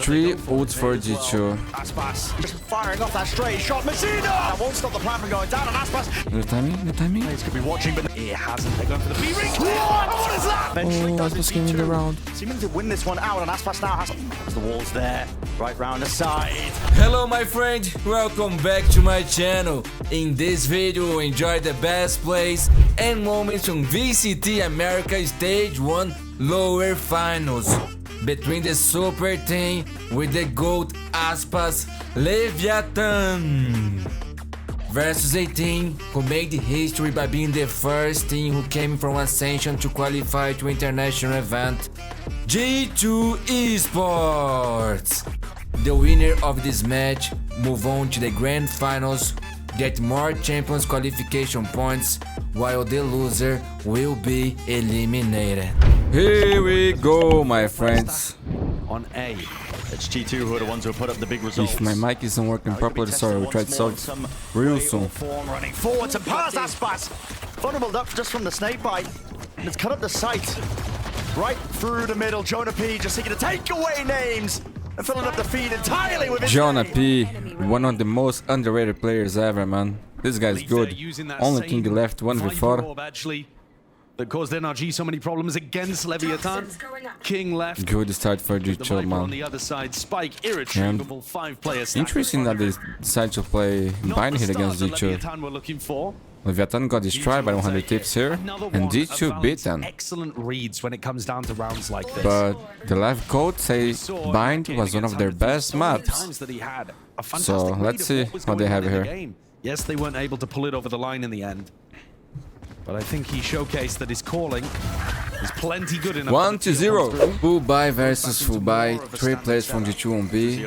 3 ults for G2. Aspas just firing off that straight shot. Messina! That won't stop the plan from going down. And Aspas. The timing? He's going to be watching, but it hasn't. They're going for the B-ring. What is that? Eventually does Aspas it. came in the round. Seeming to win this one out, and Aspas now has the walls there, right round the side. Hello my friend, welcome back to my channel. In this video, enjoy the best plays and moments from VCT America Stage 1 Lower Finals between the super team with the GOAT aspas Leviatan versus a team who made history by being the first team who came from Ascension to qualify to international event, G2 Esports. The winner of this match move on to the grand finals, get more champions qualification points, while the loser will be eliminated. Here we go, my friends. On A, it's G2 who are the ones who put up the big results. If my mic isn't working properly, sorry, we'll try to solve it real soon. Running forward to pass Aspas. Vulnerable up just from the snake bite. And it's cut up the sight. Right through the middle. Jonah P just seeking to take away names and filling up the feed entirely with his Jonah name. P, one of the most underrated players ever, man. This guy's good. Only King left 1v4. Actually, that caused NRG so many problems against Leviatan. King left. Good start for G2, On man. the other side, Spike, irretrievable 5-player stack. Interesting that they decided to play bind hit against G2. Leviatan were looking for. Leviatan got destroyed by 100 tips here, and G2 beat them. Excellent reads when it comes down to rounds like this. But the live code say bind was one of their best maps. So let's see what they have here. Yes, they weren't able to pull it over the line in the end. But I think he showcased that his calling is plenty good enough. 1-0. Full buy versus full buy. 3 players from G2 on B.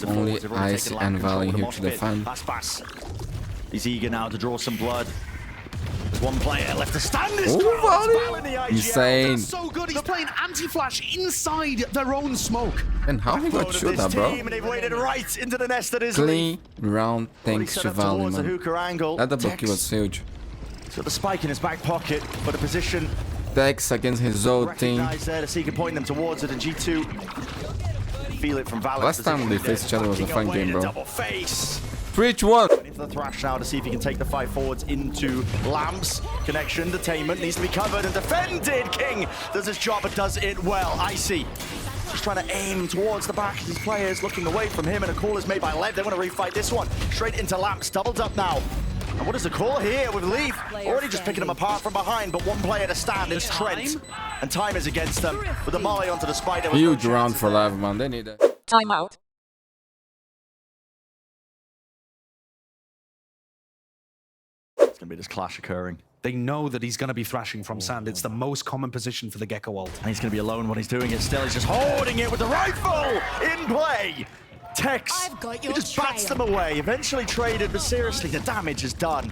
Only Ice and Valley here to defend. He's eager now to draw some blood. There's one player left to stand this Valley! Insane. So good, he's playing anti-flash inside their own smoke. And how he got shoot that, bro? And they've waded right into the nest that is Clean round thanks to Valley, man. That double kill was huge. So the spike in his back pocket, but a position Dex against his old team. there to see he can point them towards it, and G2 feel it from Valorant. Last time they faced each other was a fun game, bro. Double face. 3-1. Into the thrash now to see if he can take the fight forwards into Lamps. Connection, detainment needs to be covered and defended. King does his job but does it well. Icy just trying to aim towards the back of these players, looking away from him, and a call is made by LEV. They want to refight this one. Straight into Lamps, doubled up now. And what is the call here with LEV? Already just picking them apart from behind, but one player to stand, it's Trent. And time is against them. With the molly onto the spider. Huge round for LEV, man. They need it. Timeout. It's going to be this clash occurring. They know that he's going to be thrashing from sand. It's the most common position for the Gecko ult. And he's going to be alone when he's doing it still. He's just holding it with the rifle in play. Tex, he just bats them away. Eventually traded, but seriously, the damage is done.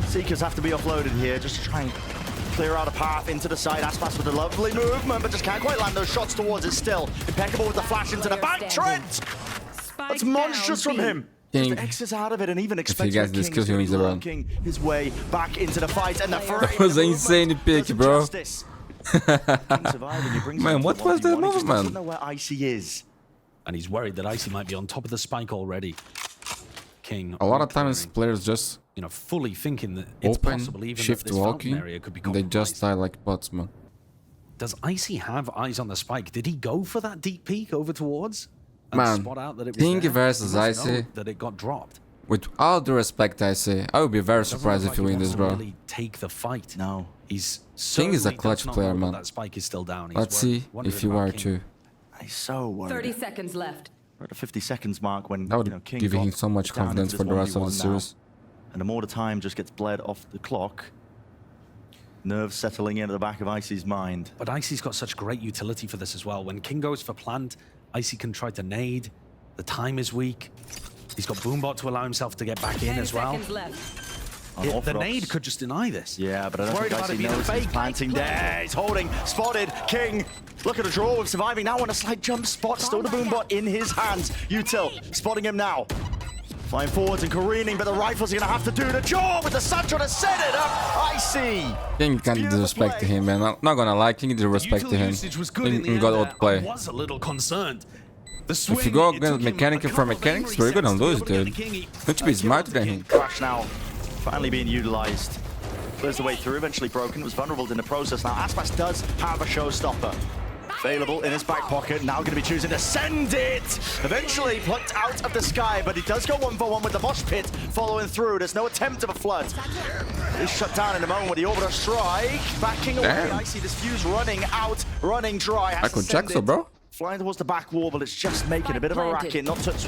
Seekers have to be offloaded here just to try and clear out a path into the side. Aspas with a lovely movement, but just can't quite land those shots towards it still. Impeccable with the flash into the back. Trent! That's monstrous from him. King. Just X's out of it and even If expects he gets this kill, he wins the round. working his way back into the fight. And the That was an insane pick, bro. Man, what was that movement? Doesn't know where Icy is. And he's worried that Icy might be on top of the spike already. King. A lot of times players just fully thinking that it's open, possible even shift that this walking, area could be and they just die like bots, man. Does Icy have eyes on the spike? Did he go for that deep peek over towards? And Man, spot out that it was King there? versus He must know Icy. that it got dropped. With all due respect, I say, I would be very surprised if you win this, bro. Really take the fight. No. He's King is a certainly clutch does not player, know man. That spike is still down. He's Let's see wondering if you about are King. too. He's so worried. 30 seconds left. We're at the 50 seconds mark when That would King give him got so much down confidence into for the this rest of the 1v1 now. series. And the more the time just gets bled off the clock, nerves settling in at the back of Icy's mind. But Icy's got such great utility for this as well. When King goes for plant, Icy can try to nade. The time is weak. He's got Boombot to allow himself to get back in 10 as well. seconds left. On The Orthodox. nade could just deny this. Yeah, but I don't Worried think about Icy it being a knows he's fake. planting there. He's holding, spotted, King. Look at the draw with surviving now on a slight jump spot. Still the Boombot in his hands. Util spotting him now. Flying forwards and careening, but the rifles are going to have to do the job with the Sancho to set it up. Icy. King can't disrespect him, man. I'm not gonna lie, King disrespect to him. King got outplay. Was a little concerned. If you go against mechanic for mechanics, we're gonna lose, dude. Don't you be smarter than him? Crash now, finally being utilized. Clears the way through, eventually broken, was vulnerable in the process. Now aspas does have a showstopper available in his back pocket. Now going to be choosing to send it. Eventually plucked out of the sky, but he does go 1-for-1 with the mosh pit following through. There's no attempt of a flood. It's shut down in a moment with the orbital strike. Backing away, I see this fuse running out, running dry. I could check so, bro. Flying towards the back wall, but it's just making a bit of a racket. Not touch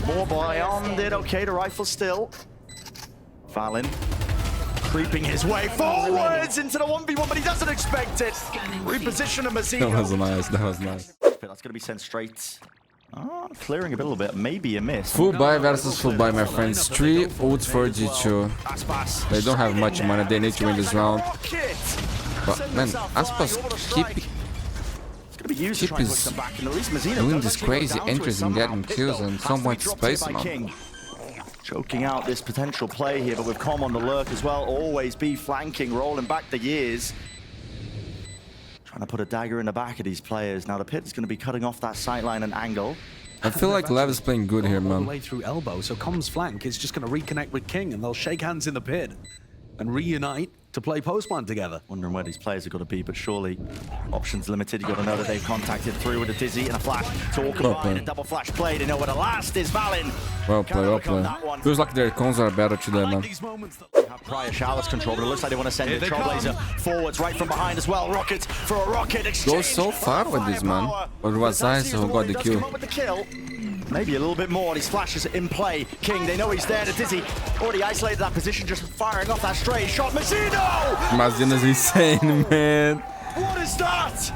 more beyond it. Okay, the rifle still. Fallon creeping his way forwards into the 1v1, but he doesn't expect it. Reposition of Mazzino. That was nice, that was nice. That's going to be sent straight. Clearing a little bit, maybe a miss. Full buy versus full buy, my friends. 3 ults for G2. They don't have much money, they need to win this round. But man, aspas keep his doing this crazy entries and getting kills and so much space, man. Choking out this potential play here, but with Com on the lurk as well. Always be flanking, rolling back the years. Trying to put a dagger in the back of these players. Now the pit is going to be cutting off that sightline and angle. I feel like LEV is playing good here, man. All the way through elbow, so Com's flank is just going to reconnect with King, and they'll shake hands in the pit and reunite to play postman together. Wondering where these players are going to be, but surely options limited. You got to know that they've contacted through with a dizzy and a flash. To all combined, a double flash play. They know where the last is. Valin. Well play. Feels like their cons are better today, man. Have prior showers control, but it looks like they want to send it. Trailblazer forwards, right from behind as well. Rocket for a rocket exchange. Go so far with this, man. But it was nice who got the kill. Maybe a little bit more. These flashes in play. King, they know he's there. The dizzy already isolated that position, just firing off that stray shot. Mazzino! Mazzino's insane, man. What is that?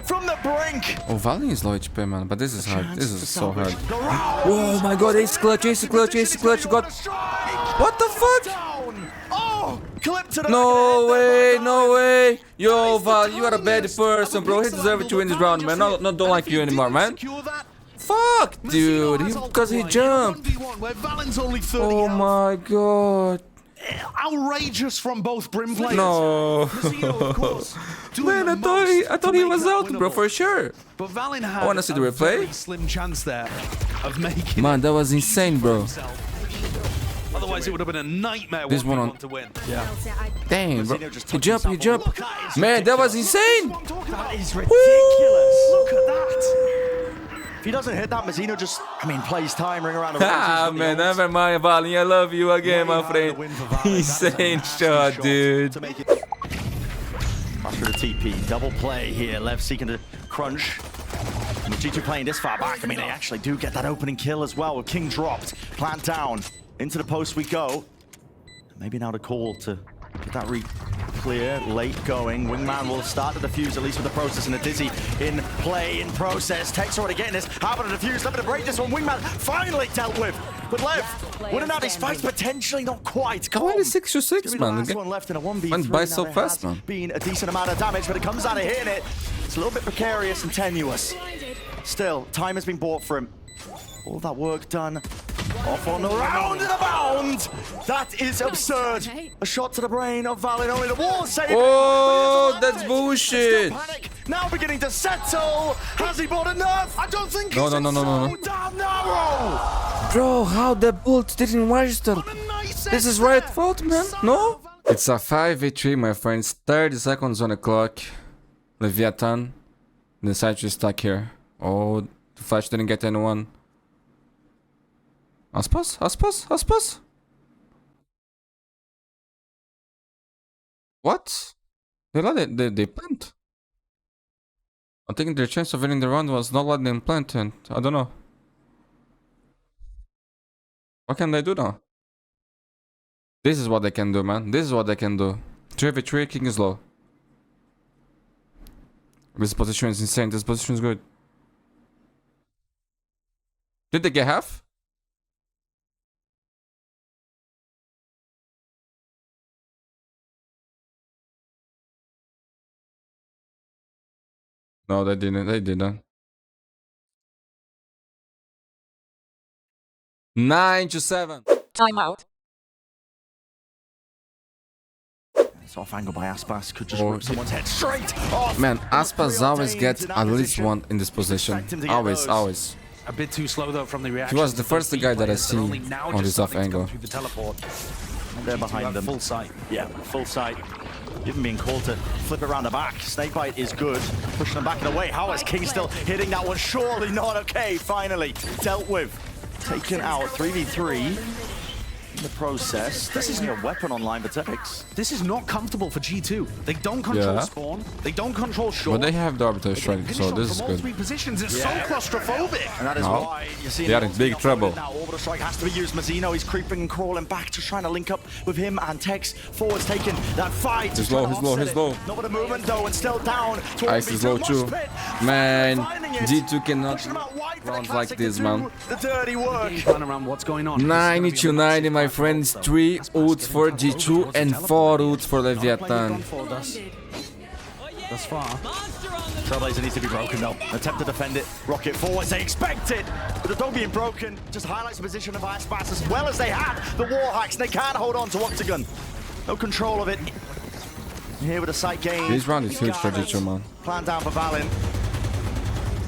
From the brink. Oh, Valin is low HP, man, but this is hard. This is so hard. Oh my god, ace clutch, ace clutch, ace clutch. Got. What the fuck? Oh, clip to the No way, no way. Yo, Val, you are a bad person, bro. He deserves to win this round, man. No, don't like you anymore, man. Fuck, dude, because he jumped. Oh my god. Outrageous from both Brim players. No. Man, I thought he was out, bro, for sure. But Valin had I want to see the replay. slim chance there of making. Man, that was insane, bro. Otherwise, it would have been a nightmare. This one on to win. Yeah. Damn, bro. He jumped. Man, that was insane. That is ridiculous. Look at that. If he doesn't hit that, Mazzino just, plays time, ring around the Ah, man, never mind, Valin. I love you again, my friend. Insane shot, dude. After the TP, double play here. Lev seeking to crunch. And with G2 playing this far back, they actually do get that opening kill as well. With King dropped, plant down. Into the post we go. Maybe now the call to get that clear, late going. Wingman will start the defuse, at least with the process, and the dizzy in play, in process. Tech's already getting this. Having a defuse, looking to break this one. Wingman finally dealt with. But Lev, winning out these fights, potentially not quite. Come on, 6-6, man. Last one left in a 1v3. Went by so fast, man. Been a decent amount of damage, but it comes out of hitting it. It's a little bit precarious and tenuous. Still, time has been bought for him. All that work done. Off on the round and a bound! That is absurd! A shot to the brain of Valin, only the wall save. Oh, that's bullshit! Now beginning to settle! Has he bought enough? I don't think No. Damn narrow! Bro, how the bolt didn't register? This is Riot fault, man. No? It's a 5v3, my friends. 30 seconds on the clock. Leviatan decided to stuck here. Oh, the flash didn't get anyone. Aspas? What? They plant. I think their chance of winning the round was not letting them plant, and I don't know. What can they do now? This is what they can do, man. This is what they can do. 3v3, King is low. This position is insane. This position is good. Did they get half? No, they didn't. They didn't. 9-7. Timeout. It's off angle by Aspas. Could just rip someone's head straight off. Man, Aspas always gets at least one in this position. Always, always. A bit too slow though from the reaction. He was the first guy that I seen on this off angle. Through the teleport. They're behind them. Full sight. Yeah, full sight. Even being called to flip it around the back. Snakebite is good. Pushing them back and away. How is King still hitting that one? Surely not okay. Finally dealt with. Taken out 3v3 in the process. This isn't a weapon online, but Tex. This is not comfortable for G2. They don't control Yeah. spawn. They don't control short. But they have the orbital strike, so this is from all good. three positions. It's so claustrophobic. And that is No. why you see They are in big trouble. Now orbital strike has to be used. Mazzino is creeping and crawling back, just trying to link up with him and Tex. Forwards taking that fight. He's low, trying to he's low, offset he's it. low. Not with a movement though, and still down. to Ice is 1v2. low too. Mosh pit. Man, Finding it. G2 cannot Pushing them out wide for the rounds like classic this, to do man. The dirty work. Plan around what's going on. 90-90, my friends. 3 ults for G2 and 4 ults for Leviatan. Thus far. Trailblazer needs to be broken though. Attempt to defend it. Rocket forwards, they expect it. But the dog being broken just highlights the position of Aspas as well as they have the wall hacks. And they can't hold on to Octagon. No control of it. Here with a sight gain. This round is huge for G2, man. Plan down for Valin.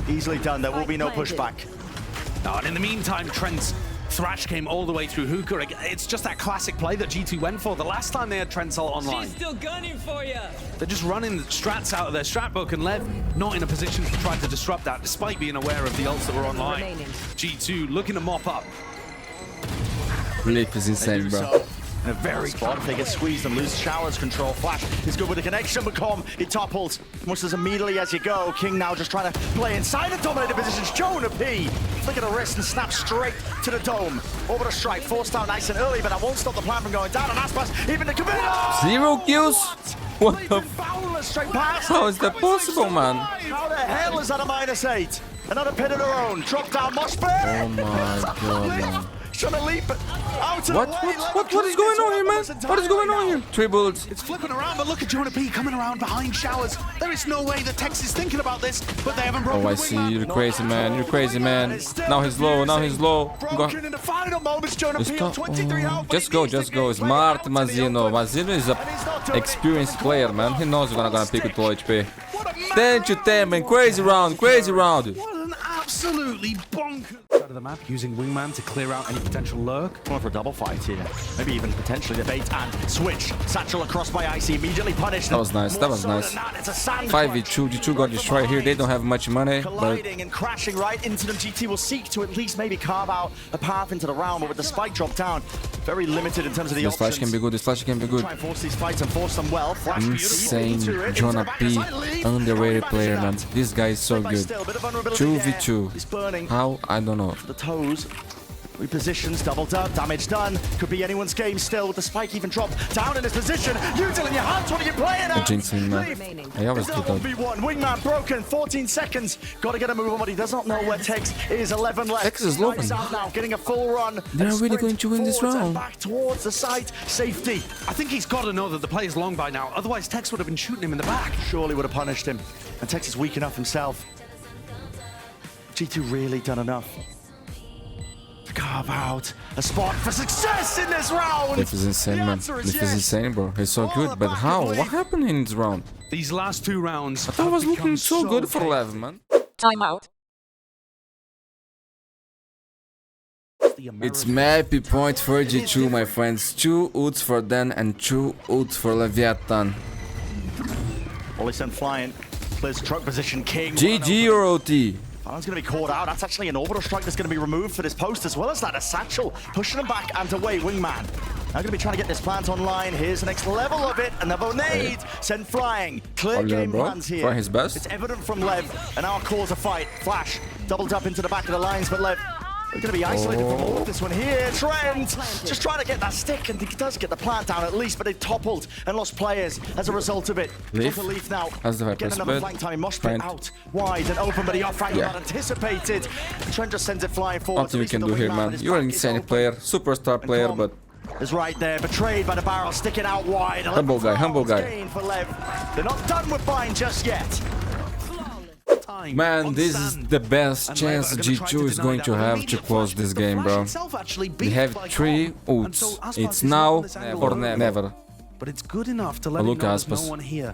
Easily done. There will be no pushback. Oh, and in the meantime, Trent's Thrash came all the way through Hookah. It's just that classic play that G2 went for the last time they had Trent's ult online. She's still gunning for you. They're just running the strats out of their strat book, and Lev not in a position to try to disrupt that, despite being aware of the ults that were online. Remaining. G2 looking to mop up. Leap is insane, bro. In a very spot, they get squeezed and lose Shower's control. Flash is good with the connection, but it topples almost as immediately as you go. King now just trying to play inside the dominated positions. Jonah P. Flick at the wrist and snap straight to the dome. Orbital strike, forced down nice and early, but that won't stop the plan from going down. And Aspas even the commit. 0 kills? What the f- Boundless straight past. How is that possible, man? How the hell is that a -8? Another pin of their own. Drop down Mosh pit. Oh my god, man. Trying to leap out of What? the way. What is going on here, man? What is going on here? 3 bullets. It's flipping around, but look at Jonah P coming around behind Showers. There is no way that Tex is thinking about this, but they haven't broken Oh, I the see. wingman. You're crazy, man. You're crazy, man. Now he's low. Now he's low. Go. Broken in the final moments. Jonah P on 23 health. Just go, just go. Smart Mazzino. Mazzino is a experienced player, man. He knows you're gonna pick with low HP. 10-10, man. Crazy round. Crazy round. What an absolutely bonkers side of the map, using Wingman to clear out any potential lurk. Going for a double fight here. Maybe even potentially the bait and switch. Satchel across by Icy, immediately punished. That was nice, that was nice. 5v2. G2 got destroyed here. They don't have much money, but colliding and crashing right into them. GT will seek to at least maybe carve out a path into the round, but with the spike drop down, very limited in terms of the this flash options. can be good. This flash can be good. Try and force these fights and force them well. Flash Insane. beautifully into it. Jonah Into the back P. of the side, lead. Underrated Back player, shot. man. This guy is so By good. still, bit of vulnerability 2v2. there. He's burning. How? I don't know. The toes. Repositions, doubled up, damage done. Could be anyone's game still with the spike even dropped down in his position. Util in your hands, what are you playing at? Jinxing, man. Remaining. I always do that. 1v1, Wingman broken, 14 seconds. Got to get a move on, but he does not know where Tex is. 11 left. Tex is low. He's out now, getting a full run. They're And really sprint going to win this forwards and round. back towards the site. Safety. I think he's got to know that the play is long by now, otherwise Tex would have been shooting him in the back. Surely would have punished him. And Tex is weak enough himself. G2 really done enough to carve out a spot for success in this round. This is insane, The man. answer is This is yes. insane, bro. He's so All good, the but back how? of What Lev. happened in this round? These last two rounds That was looking so good for Lev, man. Timeout. It's Mappy point for G2, my friends. 2 ults for Dan and 2 ults for Leviatan. Ollie sent flying. Clears truck position, King. GG or OT? Valorant's going to be caught out. That's actually an orbital strike that's going to be removed for this post, as well as that a satchel. Pushing him back and away, Wingman. Now going to be trying to get this plant online. Here's the next level of it. Another nade. Sent flying. Clear All game bro. plans here. Trying his best. It's evident from Lev. And now calls a fight. Flash. Doubled up into the back of the lines, but Lev... They're going to be isolated from all of this one here. Trent just trying to get that stick, and he does get the plant down at least, but they toppled and lost players as a result of it. Leaf. Onto Leaf now. Has the Get Viper another split. flank time. Mosh pit Trent. out wide and open, but he off angle Yeah. not anticipated. Trent just sends it flying forward. Nothing you can do here, man. You're an insane player, superstar player, but is right there, betrayed by the barrel, sticking out wide. Humble guy, humble guy. Gain for Lev. They're not done with Bind just yet. time. Man, on this is stand. the best And chance Lev are gonna try G2 is deny going that. to An have to immediate close flash, this but the game, flash bro. itself actually We beat have by 3 Kong. And so ults. Aspas It's is not now on this angle or alone. never. But it's good enough to let Oh, him look, know there's no Aspas. one here.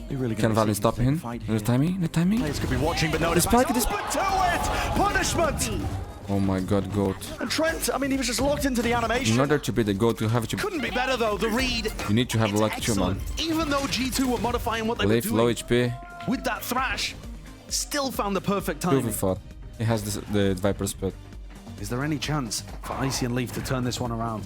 They really Can gonna Valen see stop this him? fight The here. timing? The timing? Players could be watching, but no, The spike, the But to it! Punishment! Oh my god, GOAT. And Trent, I mean, he was just locked into the animation. In order to be the GOAT, you have to... Couldn't be better though. The read. You need to have It's luck too, man. excellent. Even though G2 were modifying what they were Leave doing low HP. with that thrash, still found the perfect 2 timing. v 4. He has the Viper split. Is there any chance for Icy and Leaf to turn this one around?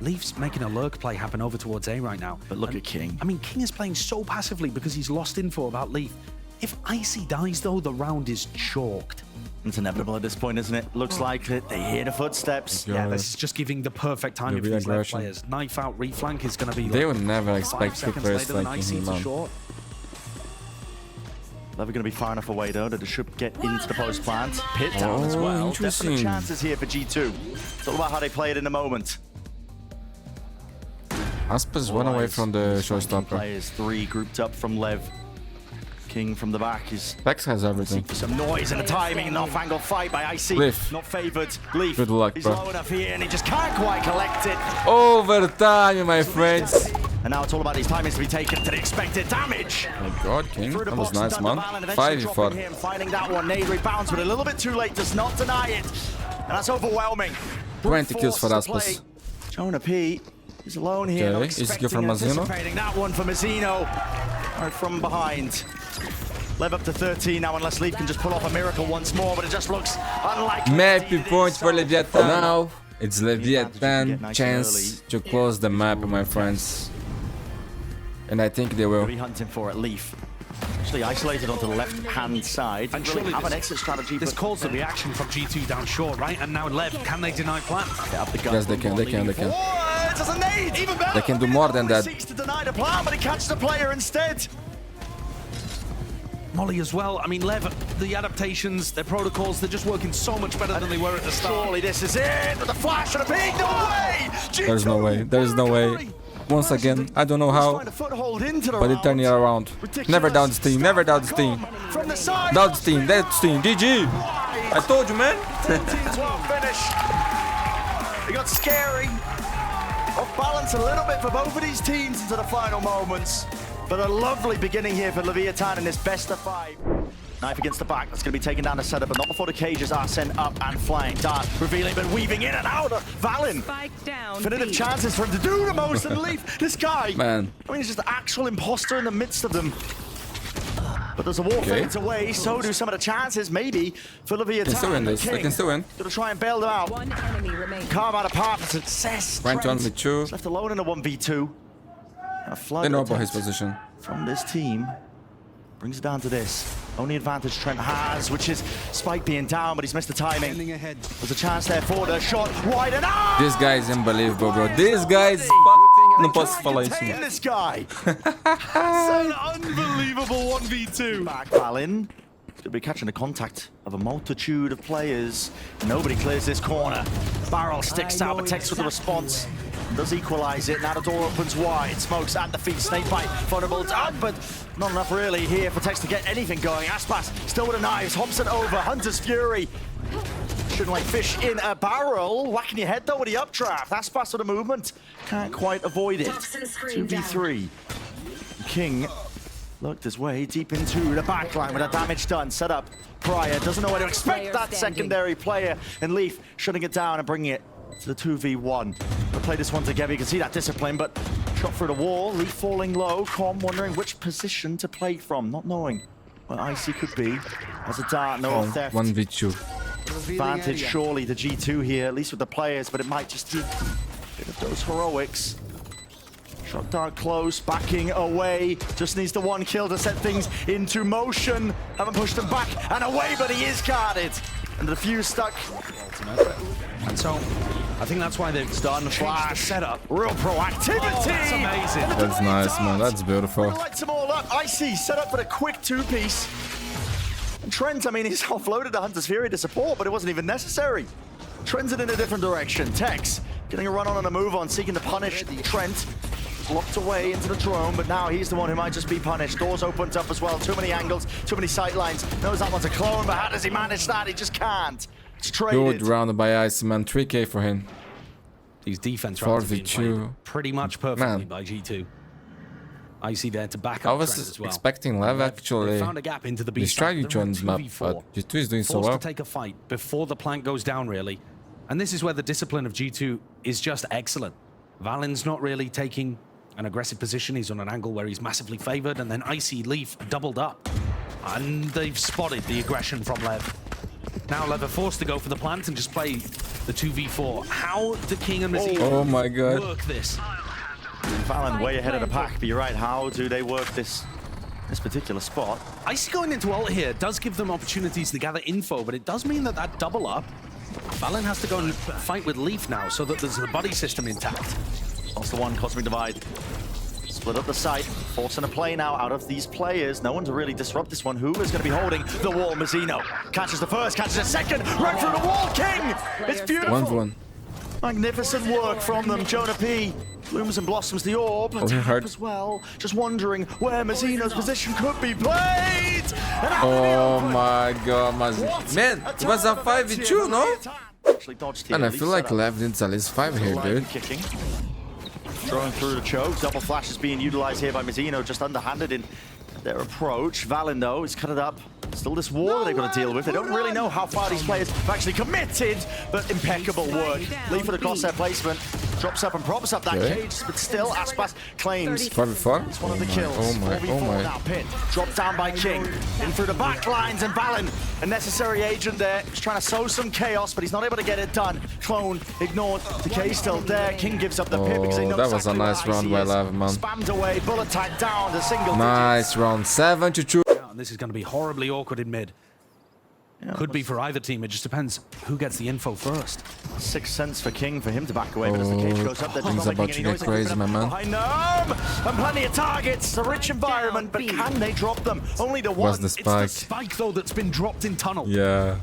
Leaf's making a lurk play happen over towards A right now. But look at King. I mean, King is playing so passively because he's lost info about Leaf. If Icy dies, though, the round is chalked. It's inevitable at this point, isn't it? Looks like it. They hear the footsteps. Yeah. Yeah, this is just giving the perfect timing for The these left reaggression. players. Knife out, reflank is going to be They like would never 5 expect quick seconds players later than like Icy him, to man. short. Never going to be far enough away, though, that it should get into the post plant. Pit down as Oh, well. interesting. Definite chances here for G2. It's all about how they play it in the moment. Aspas one away from the showstopper. Players, 3 grouped up from Lev. King from the back is Vex has everything. some noise and the timing, an off-angle fight by IC. Leaf. Not favoured. Leaf. Good luck, He's bro. low enough here and he just can't quite collect it. Overtime, my friends. And now it's all about these timings to be taken to the expected damage. Oh my god, King. Through the That was box and nice, done man. to Valen, eventually 5v4. dropping him, finding that one. Nade rebounds, but a little bit too late. Does not deny it. And that's overwhelming. 20 kills for Forced to Aspas. play. Jonah P is alone here. Okay, not easy kill expecting, from Mazzino. anticipating that one for Mazzino. Right from behind. Lev up to 13 now, unless Leaf can just pull off a miracle once more, but it just looks unlikely. Map Indeed it point is. for Leviatan. Now it's advantage to get Leviatan nice chance and to close the map, my friends. And I think they will. Be hunting for it. Leaf. Actually isolated onto the left-hand side. And Didn't really surely have an this- exit strategy. This but calls the reaction from G2 down short, right? And now Lev, can they deny plan? get up the gun Yes, they from can, they one can, they leading can. forward. It's a nade. Even better. They can do more than that. He seeks to deny the plan, but he catches the player instead. Molly as well. I mean, Lev, the adaptations, their protocols, they're just working so much better than they were at the start. Surely this is it. With a flash and a peek. No way. There's no way. There's no way. Once again, I don't know how, Find a foothold into the but they turn it round. around. Ridiculous. Never down this team. Never down this team. From the side. Down this team. That's team. GG. I told you, man. 13-12 finish. It got scary. Off balance a little bit for both of these teams into the final moments. But a lovely beginning here for Leviatan in this best of 5. Knife against the back. That's going to be taken down the setup, but not before the cages are sent up and flying. Dart revealing, but weaving in and out. Valen. Spike down. Definitive B. chances for him to do the most and Leaf. This guy. Man. I mean, he's just an actual imposter in the midst of them. But there's a war Okay. fades away, so do some of the chances, maybe, for Leviatan. They can still win this. They can still win. Going to try and bail them out. One enemy remaining. Carve out a path for success. Trying to Trent only 2. is left alone in a 1v2. A flood They know about his attempt position. from this team brings it down to this. Only advantage Trent has, which is Spike being down, but he's missed the timing. Ending ahead. There's a chance there for the shot wide and out. This guy is unbelievable, bro. This guy is não posso falar isso. Contain this guy. It's an unbelievable 1v2. Back Valen. Going to be catching the contact of a multitude of players. Nobody clears this corner. Barrel sticks out, but takes with the response. Does equalize it. Now the door opens wide. Smokes at the feet. Snakebite vulnerable down, but not enough really here for Tex to get anything going. Aspas still with the knives. Hobson over. Hunter's Fury. Shouldn't like fish in a barrel. Whacking your head though with the updraft. Aspas with the movement. Can't quite avoid it. 2v3. King looked his way deep into the backline with the damage done. Set up. Pryor doesn't know where to expect Player that standing. secondary player. And Leaf shutting it down and bringing it to the 2v1. We'll play this one together. You can see that discipline, but shot through the wall. Leaf falling low. Com wondering which position to play from, not knowing what IC could be. As a dart, no theft. 1v2. Advantage surely to G2 here, at least with the players, but it might just be a bit of those heroics. Shot dart close, backing away. Just needs the 1 kill to set things into motion. Haven't pushed him back and away, but he is guarded. And the fuse stuck. And so, I think that's why they've Done changed flash. the setup. Real proactivity. Oh, that's amazing. That's nice, man. That's beautiful. Lights them all up. Icy set up for a quick 2-piece. And Trent, I mean, he's offloaded the Hunter's Fury to support, but it wasn't even necessary. Trent's in a different direction. Tex getting a run on and a move on, seeking to punish Trent. locked away into the drone, but now he's the one who might just be punished. Doors opened up as well. Too many angles, too many sight lines. Knows that one's a clone, but how does he manage that? He just can't. It's traded. Good round by Iceman. 3k for him. These defense rounds have been 4v2. played pretty much perfectly Man. by G2. Icy there to back I up was Trent as well. expecting LEV They actually found a gap into the B destroy side. each other's They're map, in but 2v4. G2 is doing so Forced well. to take a fight before the plant goes down, really. And this is where the discipline of G2 is just excellent. Valen's not really taking an aggressive position. He's on an angle where he's massively favored, and then Icy Leaf doubled up. And they've spotted the aggression from Lev. Now Lev are forced to go for the plant and just play the 2v4. How do King and Mazino Oh my god. work this? Valen way ahead of the pack, but you're right. How do they work this particular spot? Icy going into ult here does give them opportunities to gather info, but it does mean that that double up, Valen has to go and fight with Leaf now so that there's a buddy system intact. That's the one, Cosmic Divide. Split up the site, forcing a play now out of these players. No one to really disrupt this one. Who is going to be holding the wall? Mazino catches the first, catches the second, right through the wall. King! It's beautiful. 1v1. Magnificent work from them. Jonah P. Blooms and blossoms the orb. Oh, he hurt. As well. Just wondering where Mazino's position could be played. Oh my god, man, it was a 5v2, no? Actually dodged here. And I Leaf feel like set up. LEV needs at least 5 here, dude. Kicking. Throwing through the choke. Double flash is being utilized here by Mazino, just underhanded in their approach. Valen, though, is cut it up. Still this war that they've got to deal with. They don't really know how far these players have actually committed, but impeccable work. Leaf with a crosshair placement. Drops up and props up that Okay. cage, but still Aspas claims 4v4? it's one of the kills. Oh my, 4v4 oh my. now, Pin. Dropped down by King. In through the back lines, and Valen, a necessary agent there. He's trying to sow some chaos, but he's not able to get it done. Clone ignored. Decay still there. King gives up the pit because they know that was a exactly nice where round Icy by is. LEV, man. Spammed away, bullet tag down to single Nice round. 7-2. And this is going to be horribly awkward in mid. Could be for either team. It just depends who gets the info first. 6 cents for King for him to back away, but as the cage goes up, they're just things not about making to any get noise. crazy, my man. Behind them, and plenty of targets. A rich environment, but can they drop them? Only the one. Was the It's the spike? spike, though, that's been dropped in tunnel. Yeah.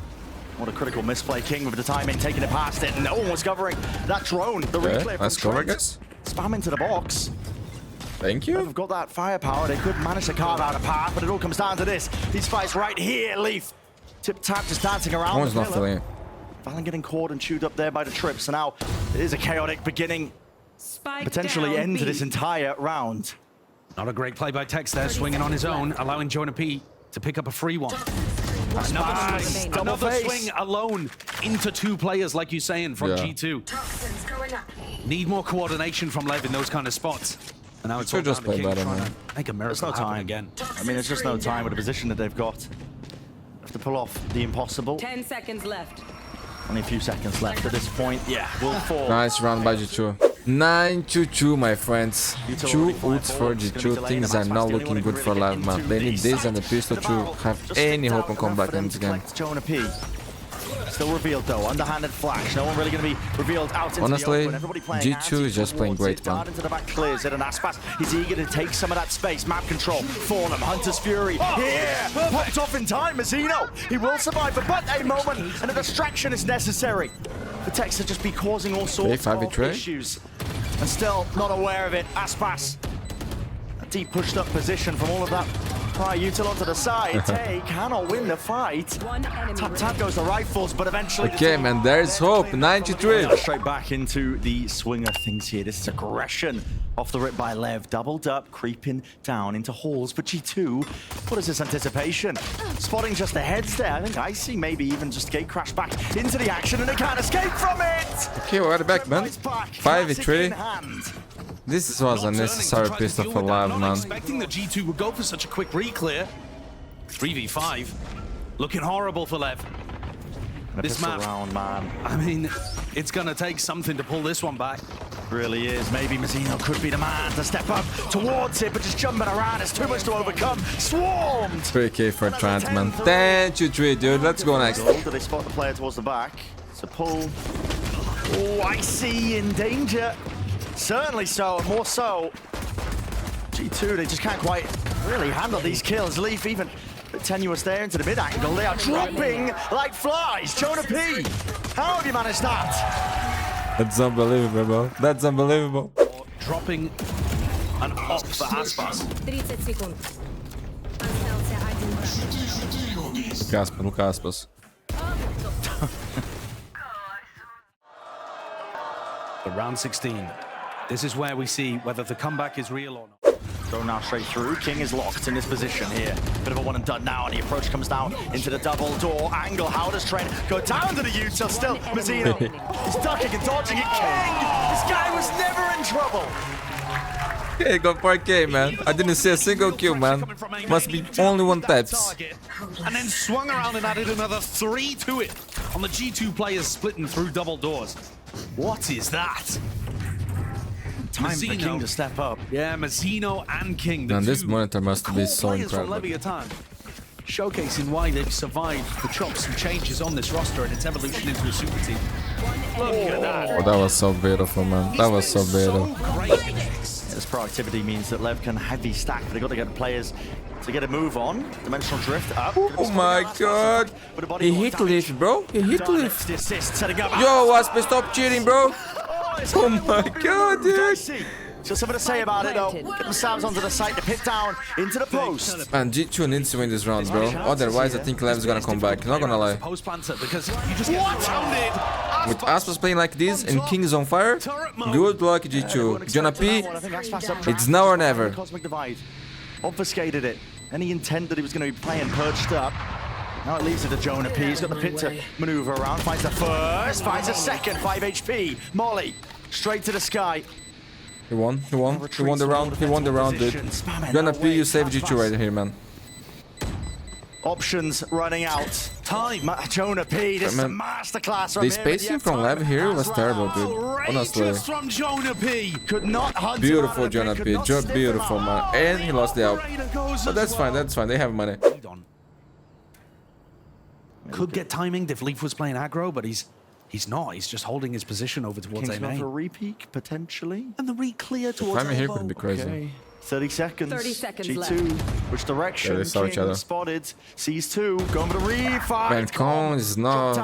What a critical misplay. King with the timing, taking it past it. No one was covering that drone. The Okay, replay nice from cover, Trent. guys. Spam into the box. Thank They've you. got that firepower. They could manage to carve out a path, but it all comes down to this. These fights right here, Leaf. Tip-tap just dancing around. One's the not pillar. feeling it. Valen getting caught and chewed up there by the trip. So now it is a chaotic beginning. Potentially end to this entire round. Not a great play by Tex there, swinging on his own, allowing Jonah P to pick up a free one. Nice. Double Another face. swing alone into 2 players, like you're saying, from Yeah. G2. Need more coordination from Lev in those kind of spots. And now it's Should all just down to play King better, trying man. to make a miracle no happen time. again. I mean, it's just no time with the position that they've got. Have to pull off the impossible. 10 seconds left. Only a few seconds left at this point. Yeah, will fall. Nice round by G2. 9-2, my friends. 2 ults for G2. Things are not looking good for LEV, man. They need this and the pistol to have any hope on comeback in this game. Jonah P. Still revealed though, underhanded flash. No one really going to be revealed out into Honestly, the open. Everybody playing G2 hands is just playing towards great, it. Dart man. into the back clears it, and Aspas is eager to take some of that space. Map control for them. Hunter's Fury here. Popped off in time, Mazino. He will survive, but a moment and a distraction is necessary. For Tex to just be causing all sorts of 5v3. issues. And still not aware of it. Aspas. A deep pushed up position from all of that prior util onto the side. Tay cannot win the fight. One enemy Tap goes the rifles, but eventually... Okay, man, there's hope. 93. Straight back into the swing of things here. This is aggression off the rip by Lev. Doubled up, creeping down into halls. But G2, what is this anticipation? Spotting just the heads there. I think Icy maybe even just gate crash back into the action, and they can't escape from it! Okay, we're back, man. Nice back, 5v3. classic in hand. This was a necessary pistol for LEV, Not man. expecting that G2 would go for such a quick re-clear. 3v5. Looking horrible for Lev. And a This pistol map- round, man. I mean, it's going to take something to pull this one back. Really is. Maybe Mazino could be the man to step up towards it, but just jumping around is too much to overcome. Swarmed! 3k for Trent, man. 10-3, dude. Let's go next. Do they spot the player towards the back? It's a pull. Oh, Icy in danger. Certainly so, and more so. G2, they just can't quite really handle these kills. Leaf even a bit tenuous there into the mid angle. They are dropping like flies. Jonah P, how have you managed that? That's unbelievable, bro. That's unbelievable. Dropping an op for aspas. 30 секунд. Остался один враг. Caspa, no Caspas. But round 16. This is where we see whether the comeback is real or not. Throw now straight through. King is locked in this position here. Bit of a one and done now, and the approach comes down into the double door angle. How does Trent go down to the util? Still, Mazzino is ducking and dodging it. King! This guy was never in trouble. He got 4K, man. I didn't see a single kill, man. Must be only one taps. And then swung around and added another 3 to it on the G2 players splitting through double doors. What is that? Time for King to step up. Yeah, Mazzino and King. Man, this monitor must be so players from incredible. Leviatan, showcasing why they've survived the chops and changes on this roster and its evolution into a super team. Look at that. Oh, that was so beautiful, man. That was so beautiful. This proactivity means that Lev can heavy stack, but they've got to get the players to get a move on. Dimensional drift up. Oh my god. He hit lift, bro. He hit lift. The assist setting up. Yo, Aspas, stop cheating, bro. Oh my god, dude. Got something to say about it though. Get themselves onto the site to pit down into the post. Man, G2 needs to win this round, bro. Otherwise, I think Lev's gonna come back. Not gonna lie. Post planter because you just get surrounded. With Aspas playing like this and King is on fire, good luck, G2. Jonah P, it's now or never. Cosmic Divide obfuscated it. Any intent that he was going to be playing perched up. Now it leaves it to Jonah P. He's got the pit to maneuver around. Finds the first, finds a second, 5 HP. Molly, straight to the sky. He won the round, dude. Jonah P, you saved G2 right here, man. Options running out. Time. Jonah P, this is a masterclass from The him. spacing from Lev here was terrible, dude. Honestly. Outrageous from Jonah P. Could not hunt Beautiful, him out Jonah of it, P. could not sniff Beautiful, him man. out. And he lost the out. But that's fine, that's fine. They have money. Could get timinged if Leaf was playing aggro, but he's not. He's just holding his position over towards King's going for a A-main. re-peek, potentially. And the re-clear towards Timing here elbow. could be crazy. Okay. 30 seconds. 30 seconds G2. left. Which direction? Yeah, they saw each King other. spotted. Sees 2. Going for the re-fight. Man, Cone is not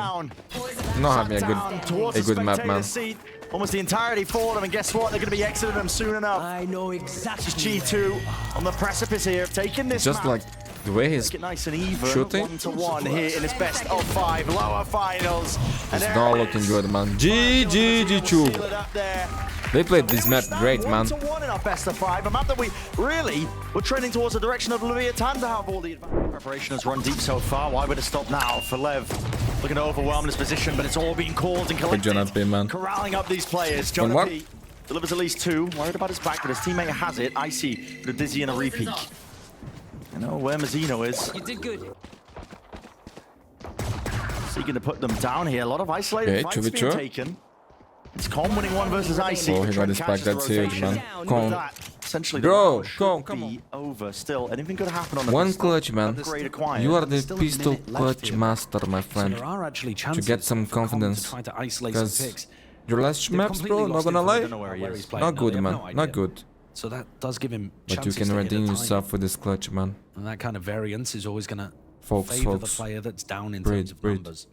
having a good map, man. Seat. Almost the entirety for them, and guess what? They're going to be exiting them soon enough. I know exactly. G2 on the precipice here of taking this Just map. like the way he's Make it nice and even. shooting. 1-1 here in this best of 5 lower finals. And It's there not it looking is. good, man. GG, Seal G2. it up there. They played this map great, man. 1-1 in our best of 5. A map that we really were trending towards the direction of Leviatan to have all the advantage. Preparation has run deep so far. Why would it stop now for Lev? Looking to overwhelm this position, but it's all being called and collected. Jonah P, man. Corralling up these players. Jonah what? P delivers at least 2. Worried about his back, but his teammate has it. Icy with a dizzy and a re-peek. I know where Mazzino is. You did good. Seeking to put them down here. A lot of isolated Okay, fights being 2v2. taken. It's Con winning 1 versus Icy. Oh, he got Trent his back. catches the That's huge, rotation. man. With Con. that, essentially the Bro, round should Con, come be over. Still, anything could happen on the One pistol. clutch, man. Upgrade acquired. You are the Still a pistol minute left clutch here. master, my So friend. there are actually chances get some for Con confidence, to try to isolate some Because picks. your last They've maps, completely bro, not lost gonna info. They lie. don't know where he's playing Not now. good, They have man. no idea. Not good. So that does give him But you chances can to hit a redeem timing. yourself with this clutch, man. And that kind of variance is always going to Folks, favor the folks. player that's down in Breathe, terms of breathe. numbers.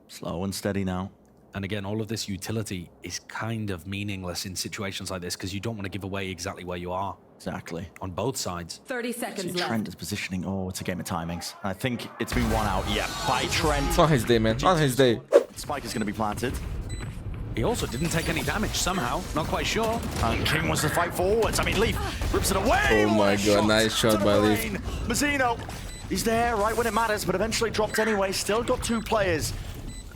Slow and steady now. And again, all of this utility is kind of meaningless in situations like this because you don't want to give away exactly where you are Exactly. on both sides. 30 seconds left. Trent is positioning. Oh, it's a game of timings. I think it's been won out. Yeah, by Trent. On his day, man. On his day. Spike is going to be planted. He also didn't take any damage somehow. Not quite sure. And King wants to fight forwards. I mean, Leaf rips it away. Oh my What a God, nice shot to the by Leaf. brain. Mazzino, he's there right when it matters, but eventually dropped anyway. Still got 2 players.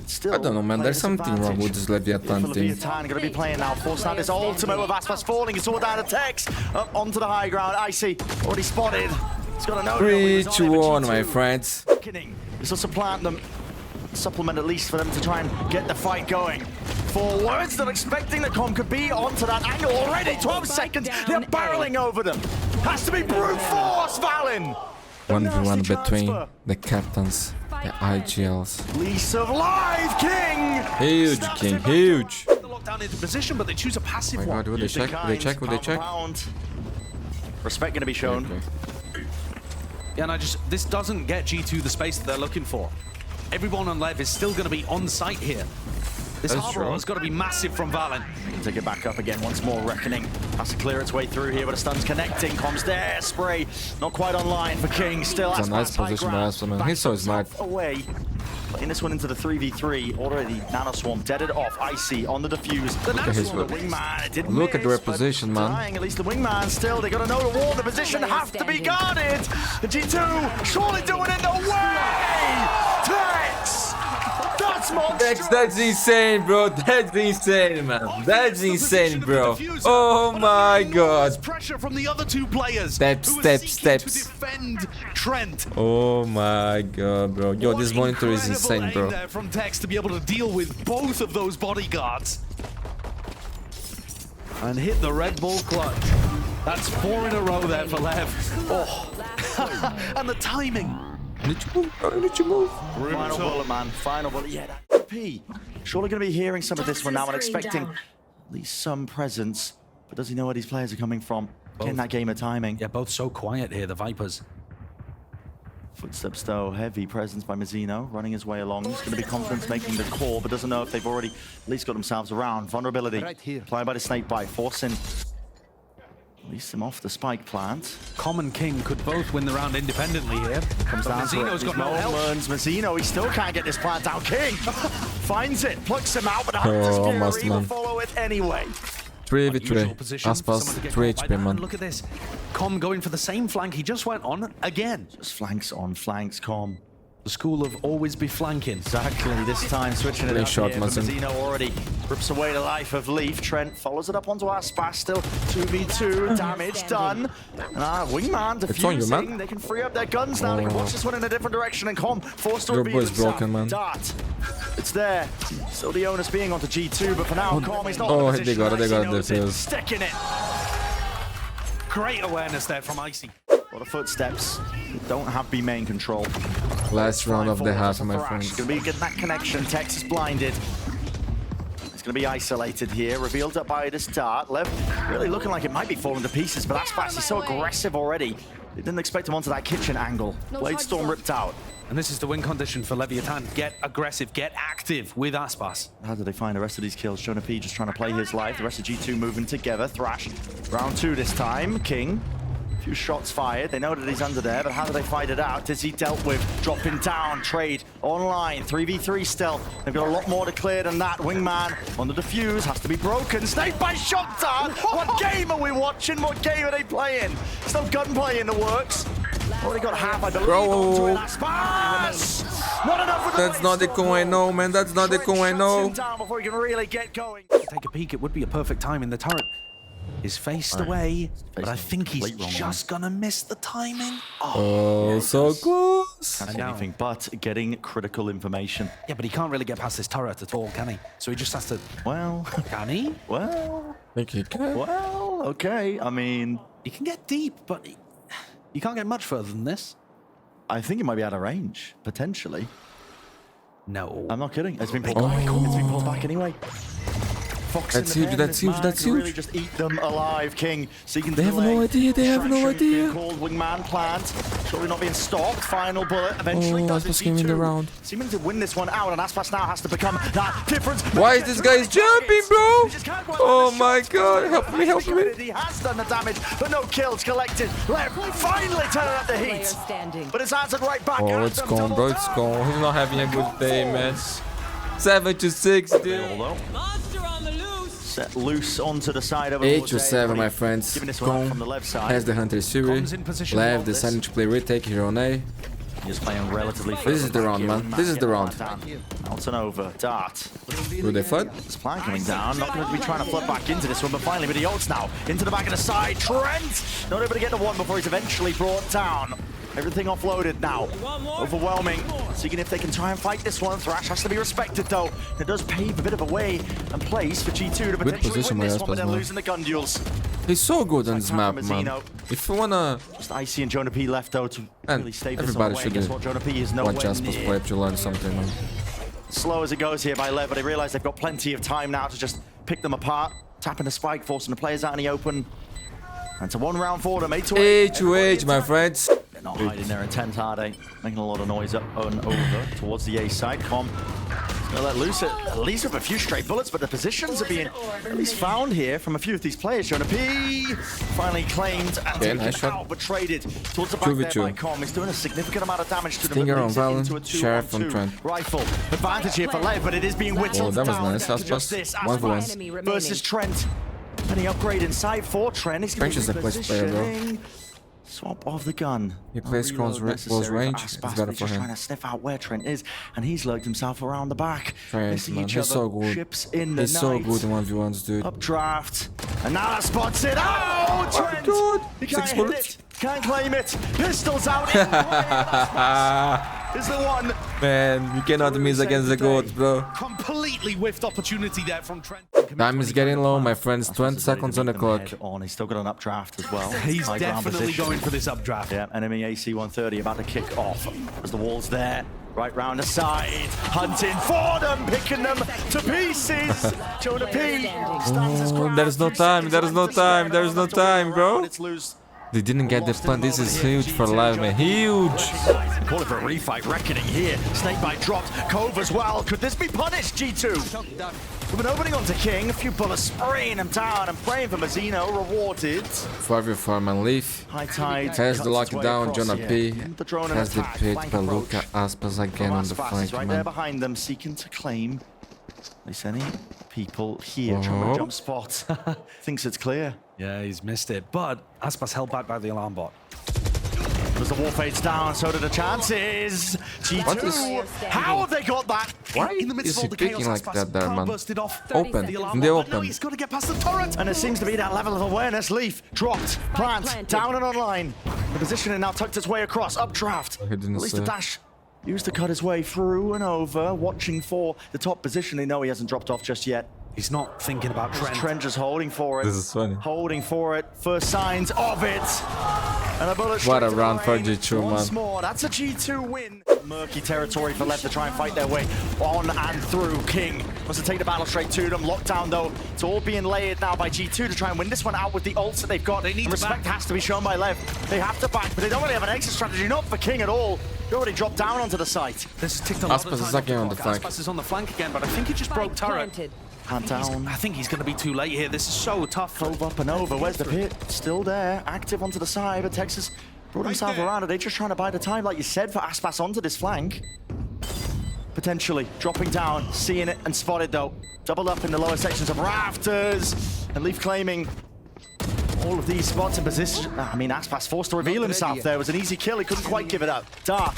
Still I don't know, man. There's something wrong with this Leviatan team. Leviatan going to be playing now. Forcing out his ultimate with Aspas falling. It's all down to Tex. Up onto the high ground. Icy already spotted. He's got a no. 3-1, my friends. This will supplant them. Supplement at least for them to try and get the fight going. Forwards, they're expecting that Con could be onto that angle already. 12 seconds. They're barreling over them. Has to be brute force, Valen. 1v1 between the captains, the IGLs. Lease of life, King. Huge, King, huge. The lockdown into position, but they choose a passive Oh my one. God, will they check? Will they check? Will they check? Respect going to be shown. Okay. Yeah, and this doesn't get G2 the space that they're looking for. Everyone on Lev is still going to be on site here. This That's harbor true. has got to be massive from Valen. Take it back up again once more. Reckoning has to clear its way through here, but a stun's connecting. Comms there, spray not quite online for King. Still, It's a nice position by Aspas, man. He's so smart. Away. Putting this one into the 3v3. Already Nano Swarm deaded off. Icy on the defuse. The at his Nano Swarm, the whip. wingman. It didn't Look at miss, their but position, man. trying, at least the wingman still. They got to know the wall. The position have to be guarded. The G2 surely doing it. No way! Tex! That's monstrous. That's insane, bro. That's insane, man. That's insane, bro. Oh my god. Pressure from the other two players. Steps, who were steps, seeking steps. To defend Trent. Oh my god, bro. Yo, What this monitor is incredible insane, aim bro. there from Tex to be able to deal with both of those bodyguards. And hit the Red Bull clutch. That's 4 in a row there for Lev. Oh, and the timing. I need to move. I need to move. Final bullet, man. Final bullet. Yeah, that P. Surely going to be hearing some of this one now and expecting at least some presence. But does he know where these players are coming from? Getting that game of timing. Yeah, both so quiet here, the Vipers. Footsteps though, heavy presence by Mazzino, running his way along. He's going to be confident making the call, but doesn't know if they've already at least got themselves around. Vulnerability applied by the snake bite, forcing at least him off the spike plant. Common King could both win the round independently here. Comes down to it. Mazzino's got no Mazzino help. learns. Mazzino, he still can't get this plant down. King finds it, plucks him out, but Hunter's Oh, Fury must, will man. follow it anyway. 3v3. Unusual position for someone to Aspas, get 3 caught by HP, that. man. And look at this. Com going for the same flank he just went on again. Just flanks on flanks, Com. The school of always be flanking. Exactly, this time switching it Great up shot, here, but Mazen. Mazzino already rips away the life of Leaf. Trent follows it up onto Aspas, still 2v2, damage done. Wingman It's on you, defusing, man. they can free up their guns now, they can watch this one in a different direction, and Com forced to Your reveal boy's himself. broken, man. Dart, it's there. Still the onus being onto G2, but for now, Com is not oh, in a they position. got it, they Icy got it, knows they it, fuse. sticking it. Great awareness there from Icy. Well, the footsteps don't have B main control. Last round of the half, my Thrash. friends. Gonna be getting that connection. Tex is blinded. He's gonna be isolated here. Revealed up by this dart. Lev really looking like it might be falling to pieces, but Aspas is so aggressive already. They didn't expect him onto that kitchen angle. Blade Storm ripped out. And this is the win condition for Leviatan. Get aggressive, get active with Aspas. How did they find the rest of these kills? Jonah P just trying to play his life. The rest of G2 moving together. Thrash. Round 2 this time. King. Few shots fired. They know that he's under there, but how do they fight it out? Is he dealt with? Dropping down. Trade online. 3v3 still. They've got a lot more to clear than that. Wingman on the defuse. Has to be broken. Snake by shot. What game are we watching? What game are they playing? Still gunplay in the works. Already got half, I believe. Bro. Onto it. Aspas! Not enough with the That's not the Blade coin I Storm, know, man. That's not the Trent coin I shuts know. him down before he can really get going. Take a peek, it would be a perfect time in the turret. Is faced away, but I think he's Complete wrong just gonna miss the timing. Oh, so close. Can't see now- anything but getting critical information. Yeah, but he can't really get past this turret at all, can he? So he just has to... Well, Can he? well, Think he can? well, okay. I mean, He can get deep, but you can't get much further than this. I think it might be out of range, potentially. No. I'm not kidding. It's been pulled back. It's been pulled back anyway. Fox That's in the huge, pen, that's this huge, man that's can really huge. just eat them alive. King seeking They have delay. no idea, they have no Distraction being idea. Called wingman plant. Surely not being stopped. Final bullet. Eventually Oh, does Aspas it. came in the G2 round. seeming to win this one out, and Aspas now has to become that difference. Why is this guy jumping, bro? He just can't quite Oh land the my shots. God, help me, help me. He has done the damage, but no kills collected. Lev finally turning up the heat. standing. But it's answered right back. Oh, at it's them. gone, Double bro. It's down. gone. He's not having a good day, man. 7-6, dude. Although Monster on the loose. set loose onto the side of 8-7, my friends. Giving this one up from the Gone left side. has the Hunter Fury. Comes in position. Lev deciding to play retake here on A. He's playing relatively. This is the round, man. This is the round. Out and over. Dart. Will they fight? This plan coming down. Not going to be trying to flood back into this one, but finally with the ults now. Into the back of the side. Trent! Not able to get the one before he's eventually brought down. Everything offloaded now. Overwhelming. Seeing if they can try and fight this one. Thrash has to be respected though. It does pave a bit of a way and place for G2 to potentially position win by this one, but Aspas, they're man. losing the gun duels. He's so good on this map, From man. Mazzino. If you wanna Just Icy and Jonah P left though to And really stave this everybody one away. should Guess what? Jonah P is nowhere watch Aspas near. play to learn something, man. Slow as it goes here by Lev, but they realize they've got plenty of time now to just pick them apart. Tapping the spike, forcing the players out in the open. And to one round for them, 8-8. 8-8, my friends. They're not hiding their intent, are they? Making a lot of noise up and over towards the A side. Com They'll let loose at least with a few stray bullets, but the positions are being at least found here from a few of these players. Jonah P finally claimed and taken nice shot. out, but traded towards the back there 2v2. by Com. He's doing a significant amount of damage to them. Stinger and on leads it Valorant, into a Sheriff on 2-on-2 Trent. Rifle. Advantage here for Lev, but it is being whittled that was down nice. to Aspas, just this. 1v1. Enemy Aspas remaining. versus Trent. Any upgrade inside for Trent. He's going French to is be the best player, bro. repositioning. Swap of the gun. He plays No close reload necessary for range, it's Aspas, better but he's for just him. trying to sniff out where Trent is, and he's lurked himself around the back. Trent, Missing man, each he's other. so good. Ships in the He's so night. good in 1v1s, dude. Updraft, and now that spots it. Oh, Trent! God. He can't 6 hit bullets. it. Can't claim it. Pistols out. In Aspas is the one. Man, you cannot miss against the goats, bro. Completely whiffed opportunity there from Trent. Time is getting low, my friends. 20 seconds on the clock. He's still got an updraft as well. He's High ground definitely position. going for this updraft. Yeah, enemy AC 130 about to kick off as the wall's there. Right round the side, hunting for them, picking them to pieces. Jonah P stands his ground. there is no time, there is no time, there is no time, bro. It's loose. They didn't get the plant. This is huge for Live, man. Huge. Call it for a refight, reckoning here. Snakebite dropped, Cove as well. Could this be punished, G2? With an opening onto King, a few bullets spraying him down and praying for Mazzino, rewarded. 5v4 man Leaf. High tide. Has the cuts its way lockdown, across Jonah here. P. The drone and Has the attack, pit, flank Baluka, approach. Aspas again on the Aspas flank, is right there man. behind them, seeking to claim. At least any people here trying Oh. to jump spot. Thinks it's clear. Yeah, he's missed it. But Aspas held back by the alarm bot. As the wall fades down, so do the chances. G2, What is- how have they got that? Why In the midst is of he all the picking chaos, like Aspas that there, can't man? burst it off. Open, The alarm in the bot, but no, open. he's got to get past the turret. And it seems to be that level of awareness. Leaf dropped, plant, planted. down and online. The positioning now tucked its way across, updraft. He didn't At least the see. dash used to cut his way through and over, watching for the top position. They know he hasn't dropped off just yet. He's not thinking about Trent. Trent just holding for it. This is funny. Holding for it. First signs of it. And a bullet What straight a to the round for brain. G2, Once man. more, that's a G2 win. Murky territory for Lev to try and fight their way on and through. King wants to take the battle straight to them. Lockdown, though, it's all being layered now by G2 to try and win this one out with the ults that they've got. They need and to respect back. has to be shown by Lev. They have to back, but they don't really have an exit strategy. Not for King at all. They already dropped down onto the site. This has ticked a lot Aspas of time is again on the clock. flank. Aspas is on the flank again, but I think he just broke turret. Planted. Hand down. I think he's going to be too late here. This is so tough. Cove up and over. Where's the pit? Still there. Active onto the side, but Texas brought himself around. Are they just trying to buy the time, like you said, for Aspas onto this flank? Potentially dropping down, seeing it and spotted though. Doubled up in the lower sections of rafters. And Leaf claiming all of these spots in position. I mean, Aspas forced to reveal himself there. It was an easy kill. He couldn't quite give it up. Dart.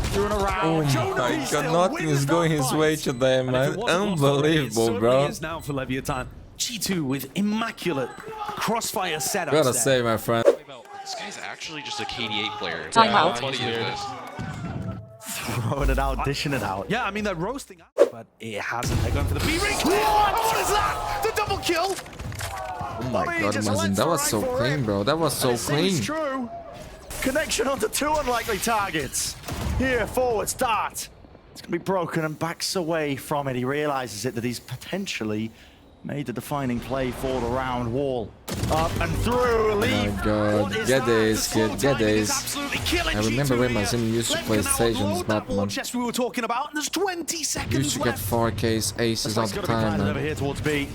Through and around. Oh Jonah my P god, still nothing wins is going that his fight. way today, And if man. it wasn't for Levi, it Unbelievable, certainly bro. is now for Leviatan. G2 with immaculate crossfire setups. Gotta there. say, my friend. This guy's actually just a KD8 player. Time How out. funny is this? Throwing it out, dishing it out. Yeah, I mean, they're roasting up, but it hasn't. They're going for the B-ring. What is that? The double kill. Oh my I mean, god, just Mazin, went that was right so for clean, it. bro. That was so And it seems clean. true. Connection onto two unlikely targets. Here, forward, start. It's going to be broken and backs away from it. He realizes it, that he's potentially made the defining play for the round. Wall up and through. Leave. my God. What is Get that? this, The kid, slow get timing is this. absolutely killing I remember G2 when here. Mazin used to Lev play can now Sage on unload this that map, war man. chest. We were talking about, and there's 20 seconds Used to get left. 4Ks, aces all It's the got to be time, planted over man. here towards B.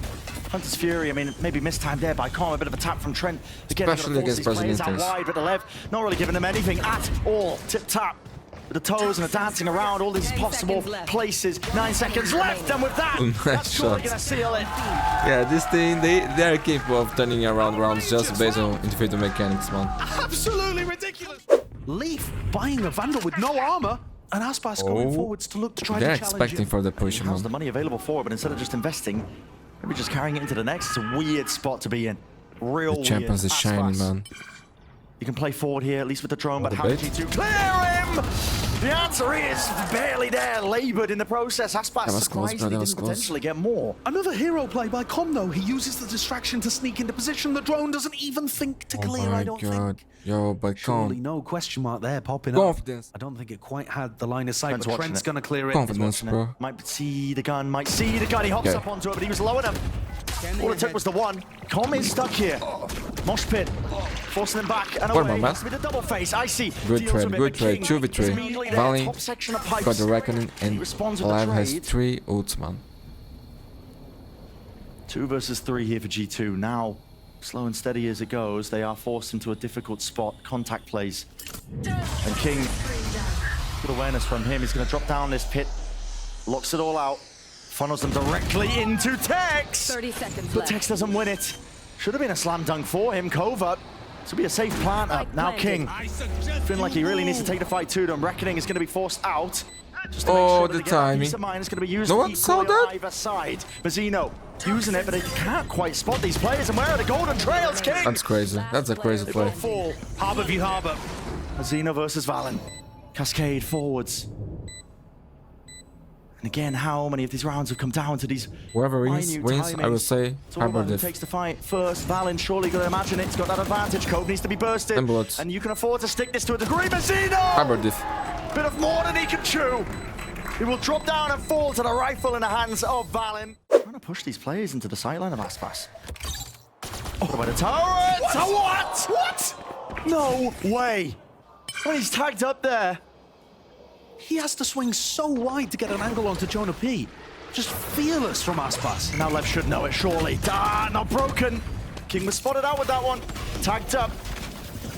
Hunter's Fury, I mean, maybe mistimed there by Com, a bit of a tap from Trent. Again, Especially against these players out Brazilians. wide, but the Lev not really giving them anything at all. Tip tap. With the toes and the dancing around all these 10 possible seconds left. places. 9 seconds left, and with that, Nice that's surely shot. gonna seal it. Yeah, this thing, they are capable of turning around rounds just based on individual mechanics, man. Absolutely ridiculous. Leaf buying a Vandal with no armor, and Aspas going forwards to look to try They're to challenge expecting him. for the push, He has the man. money available for it, but instead of just investing, maybe just carrying it into the next. It's a weird spot to be in. Real The champions weird. is shining, Aspas. man. You can play forward here, at least with the drone, but the how did bait? G2 clear him? The answer is barely there, laboured in the process. Aspas was close, bro, surprisingly that was didn't close. potentially get more. Another hero play by Com, though. He uses the distraction to sneak into position. The drone doesn't even think to Oh clear, my I don't god. think. Yo, but Surely come. no question mark there popping up. Confidence. I don't think it quite had the line of sight, Trent's but watching Trent's it. going to clear it. Confidence, bro. Might see the gun, might see the gun. He hops Okay. up onto it, but he was low enough. All it took was the one. Com is stuck here. Mosh pit, forcing them back and One away. more, man. Has to be the double face. Icy. Good deals trade, with it, good but trade. King 2v3. is immediately there. Valley Top section of pipes. got the reckoning, He and responds with the LEV has trade. 3 ults, man. 2 versus 3 here for G2. Now, slow and steady as it goes, they are forced into a difficult spot. Contact plays. And King, good awareness from him. He's going to drop down this pit, locks it all out, funnels them directly into Tex. 30 seconds But left. Tex doesn't win it. Should have been a slam dunk for him. Covert. This will be a safe plant up. Now King, feeling like he really needs to take the fight to them. Reckoning is going to be forced out. Just to make Oh, sure the that they get that timing. peace of mind is going to be used No one saw equally on that? either side. Mazzino using it, but they can't quite spot these players. And where are the golden trails, King? That's crazy. That's a crazy They play. both fall. Harbor v Harbor. Mazzino versus Valen. Cascade forwards. And again, how many of these rounds have come down to these Whoever wins, minute I would timings? say It's all about Harbor who diff. takes the fight first. Valen surely going to imagine it's got that advantage. Cove needs to be bursted. And bullets. And you can afford to stick this to a degree. Mazzino! Harbor diff. Bit of more than he can chew. He will drop down and fall to the rifle in the hands of Valen. Trying to push these players into the sideline of aspas. Oh, by the turret! What? What? No way. When he's tagged up there. He has to swing so wide to get an angle onto Jonah P. Just fearless from aspas. Now Lev should know it, surely. Ah, not broken. King was spotted out with that one. Tagged up.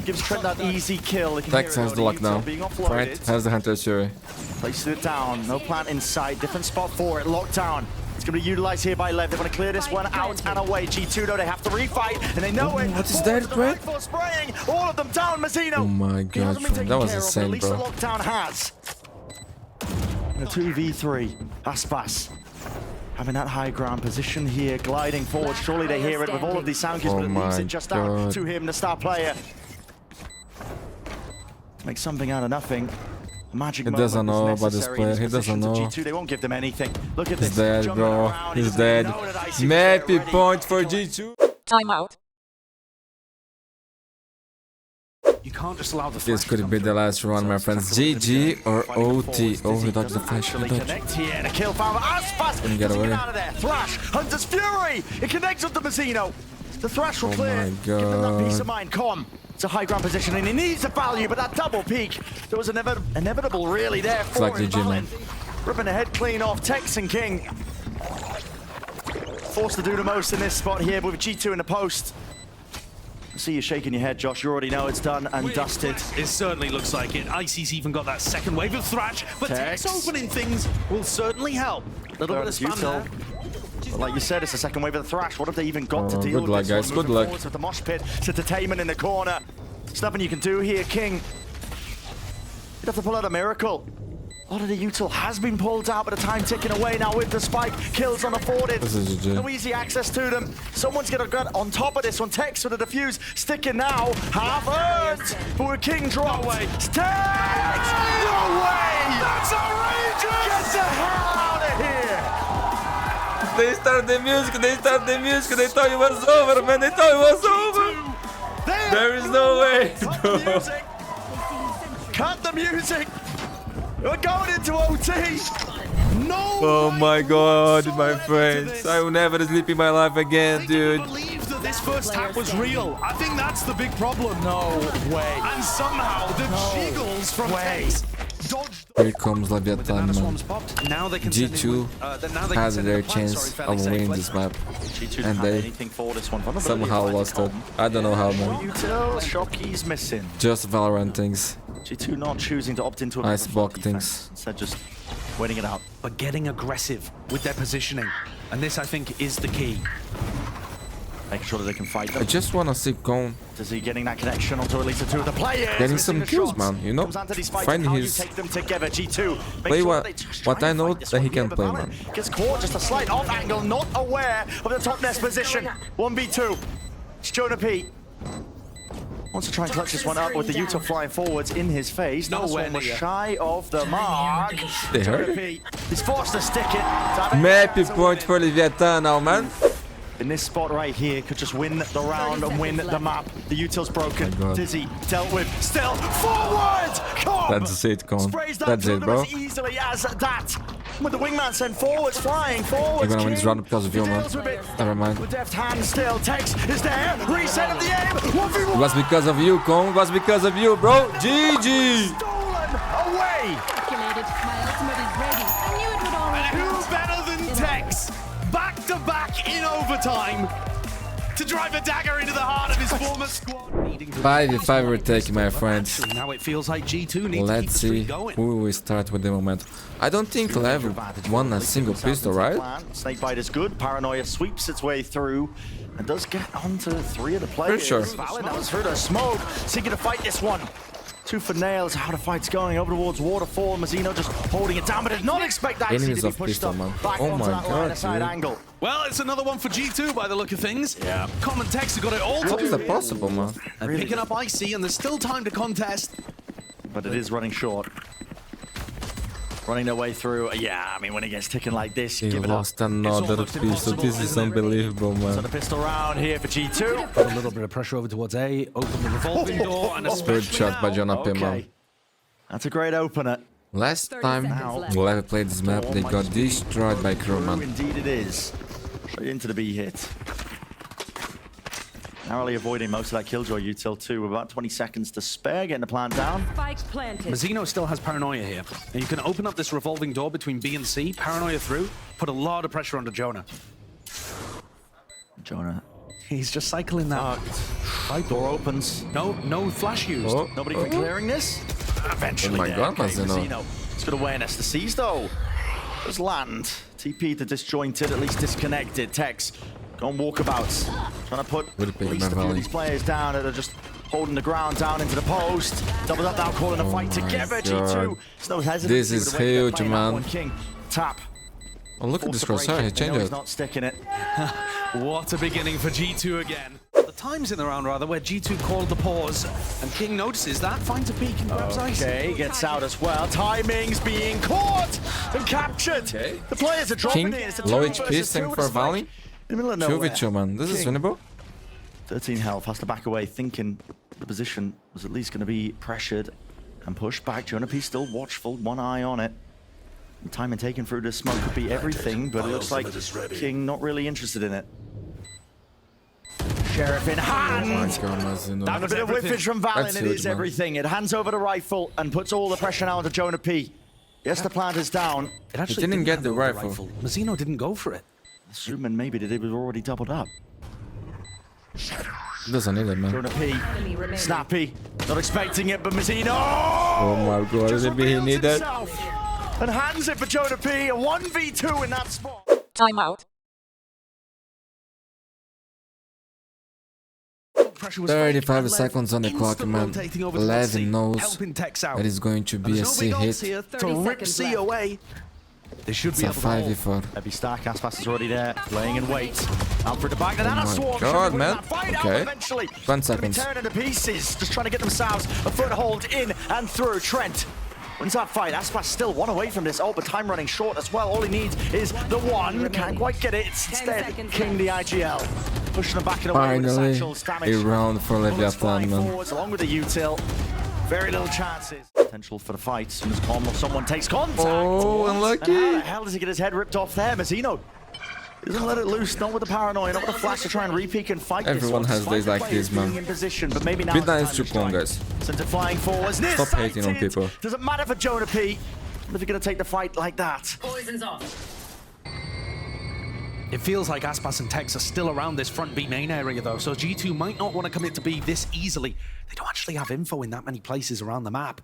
Gives Trent that easy kill. Tex has the luck now. Being Trent offloaded. has the Hunter's Fury. Places it down. No plant inside. Different spot for it. Lockdown. It's going to be utilized here by Lev. They want to clear this one out and away. G2 though, they have to refight, and they know it. what is Forward that, to the Brett? rifle spraying. All of them down. Mazzino. Oh my He god, hasn't been Trent. taken That was care of, but insane, at least bro. the lockdown has. And a 2v3. Aspas. Having that high ground position here, gliding forward. Surely they hear it with all of these sound cues, Oh but it leaves my it just out God. to him, the star player. Make something out of nothing. A magic He moment doesn't was know about this necessary in player. this He doesn't position to know. G2. They won't give them anything. Look at He's this. dead, jumping bro. around. He He's doesn't even dead. know that Icy was there Mappy already. point for G2. Timeout. You can't just allow the This flash to could come be the through. last round, my friends. GG or OT. Oh, he dodged the flash. He Actually dodged. connect here and a kill found for Aspas. Couldn't get Doesn't away. out of there. Thrash, Hunter's Fury. It connects with the Mazzino. The Thrash will Oh clear. my Give them that peace God. of mind. Com. It's a high ground position and he needs the value, but that double peak, there was an inevitable really there for like him. GG, man. Valen ripping the head clean off Tex and King. Forced to do the most in this spot here, but with G2 in the post. I see you shaking your head, Josh. You already know it's done and dusted. It certainly looks like it. Icy's even got that second wave of thrash, but Tex. Tex opening things will certainly help. Little bit of spam there. But like you said, it's the second wave of the Thrash. What have they even got to Oh, deal good with luck, this guys. one? Good Moving luck. forwards with the mosh pit. It's entertainment in the corner. There's nothing you can do here, King. You'd have to pull out a miracle. A lot of the util has been pulled out, but the time ticking away now with the spike. Kills unafforded. This is GG. No easy access to them. Someone's going to get on top of this one. Tex with the defuse. Sticking now. Half earned. But with King dropped. No way. Tex! No way! That's outrageous! Get the hell out of here! They start the music. They start the music. They thought it was over, man. They thought it was over. There is no way, Cut bro. the music. Cut the music. We're going into OT. No! Oh my god, my So friends. this. I will never sleep in my life again, They dude. didn't believe that this first tap was real. I think that's the big problem. No way. And somehow the jiggles from way. Tex dodged. Here comes With the Leviatan, Nana man. Swarms popped. Now they can send in G2 with- now they can has send in their a plan, chance fairly of winning safely. this map. G2 And didn't have they anything for this one. Vulnerability somehow applied to lost it. Com. I don't know how, man. Util, Shockey's missing. Just Valorant things. G2 not choosing to opt into a Ice bit of a block front things. defense. Instead just waiting it out. But getting aggressive with their positioning. And this, I think, is the key. Making sure that they can fight I them. just wanna see Gon Is he getting that connection onto at least the two of the players? getting Missing some the kills, shots. man, you know? Comes down to these fights Find and how his- you take them together. G2. Make Play sure what- that they just what try I and know fight this that he one here, can but play, Valorant man. Gets caught just a slight off angle, not aware of the top nest position. 1v2. It's Jonah P. Wants to try and clutch this one up with the Utah flying forwards in his face. Nowhere This one was near. shy of the mark. They Jonah heard it. P. He's forced to stick it. Mappy point for Leviatan now, man. In this spot right here, could just win the round and win the map. The util's broken. Oh my God. Dizzy dealt with. Still forward. Come. That's it, Con. Sprays that That's through it, them bro. as easily as that. With the wingman sent forwards, flying forwards. You're gonna win this King round because of you, man. deals with it. Never mind. With deft hand still, Tex is there, reset of the aim, It 1v1. was because of you, Kong. It was because of you, bro. GG. Stolen away. Calculated. My ultimate is ready. I knew it would always Who better than Tex? Back to back in overtime to drive a dagger into the heart of his former squad. 5v5 retake, my friends. Now it feels like G2 needs to keep Let's the see streak going. who will start with the momentum. I don't think Lev won a single pistol, right? Snakebite is good. Paranoia sweeps its way through and does get onto 3 of the players. sure. Valorant has heard a smoke, seeking to fight this one. 2 for nails. How the fight's going over towards Waterfall. Mazzino just holding it down, but did not expect that Enemies to be of pushed pistol, up man. back Oh onto my that God, line of side dude. angle. Well, it's another one for G2 by the look of things. Yeah. Common Tex have got it all How is to that possible, man? and picking up Icy, and there's still time to contest. But it is running short. Running their way through. Yeah, I mean, when it gets ticking like this, He give it up. lost another almost pistol. impossible, This is isn't it, really? unbelievable, So man. the pistol round here for G2. Put a little bit of pressure over towards A, open the revolving door, and Good especially shot by now, Jonah man. Okay. That's a great opener. Last 30 time seconds left. Lev played this map, they got destroyed by Crew, man. Indeed it is. Straight into the B hit. Narrowly avoiding most of that Killjoy util too. With about 20 seconds to spare, getting the plant down. Spikes planted. Mazzino still has Paranoia here. And you can open up this revolving door between B and C, Paranoia through, put a lot of pressure onto Jonah. Jonah. He's just cycling that. Right door opens. No flash used. Oh, Nobody for clearing this? Eventually. Oh my there. God, Okay, Mazzino. It's good awareness. The C's though. Does land. TP to disjointed, at least disconnected. Tex. Going walkabouts. Trying to put Good at pick, least a man, few of Valley. these players down that are just holding the ground down into the post. Doubles up now, calling a fight Oh my together. God. G2. There's no hesitancy This with is the way they're huge, playing that man. one. King. Tap. Oh, look at Force this to break crosshair. He it. They know changed he's it. not sticking it. What a beginning for G2 again. The times in the round, rather, where G2 called the pause, and King notices that, finds a peek and grabs Icy. Okay, gets out as well. Timing's being caught and captured. Okay. The players are dropping King, in. It's a low 2 HP, versus same 2 with for a spike Valley. In the middle of 2 nowhere. with 2, man. This is King. winnable. 13 health, has to back away, thinking the position was at least going to be pressured and pushed back. Jonah P still watchful, one eye on it. The timing taken through the smoke could be everything, but it looks like King not really interested in it. Sheriff in Oh my hand! God, Mazzino. And a bit of whippage from Valen, That's it huge, is man. everything. It hands over the rifle and puts all the pressure now onto Jonah P. Yes, the plant is down. It actually didn't get have the over rifle. Mazzino didn't go for it. Assuming maybe that it was already doubled up. Doesn't need it, man. Jonah P. Enemy remaining. Snappy. Not expecting it, but Mazzino. Oh my God, Just maybe he reveals need that. himself and hands it for Jonah P. A 1v2 in that spot. Timeout. Pressure was 35 fake, seconds on the clock, instant man. rotating over to Lev C, knows helping Tex out. that is going to And be a there's no C big odds hit. here 30 to rip seconds C left. away. They should It's be a able to hold. 5v4. Heavy stack, Aspas is already there, laying in wait. Out for the back, and Oh a my swarm. God, Should be winning man. that fight out Okay. eventually. 10 Gonna be seconds. tearing into pieces, just trying to get themselves a foothold in and through. Trent wins that fight. Aspas still one away from this. Oh, but time running short as well. All he needs is the one. Can't quite get it. It's 10 instead seconds King the IGL. Pushing them back and away with the Finally, satchels. a Damage. round for Bullets flying Leviatan, man. forwards along with the util. Very little chances. Potential for the fight. As soon as someone takes contact. Oh, unlucky. And how the hell does he get his head ripped off there? Mazzino doesn't let it loose. Not with the paranoia, not with the flash to try and repeat and fight Everyone this one. has Despite days the like players this, man. being in position, but maybe now Be it's the nice time to strike. Kong, guys. Sent it flying forwards. Stop hating on Nearsighted. people. Doesn't matter for Jonah P. If you're going to take the fight like that. Poison's off. It feels like Aspas and Tex are still around this front B main area though, so G2 might not want to commit to B this easily. They don't actually have info in that many places around the map.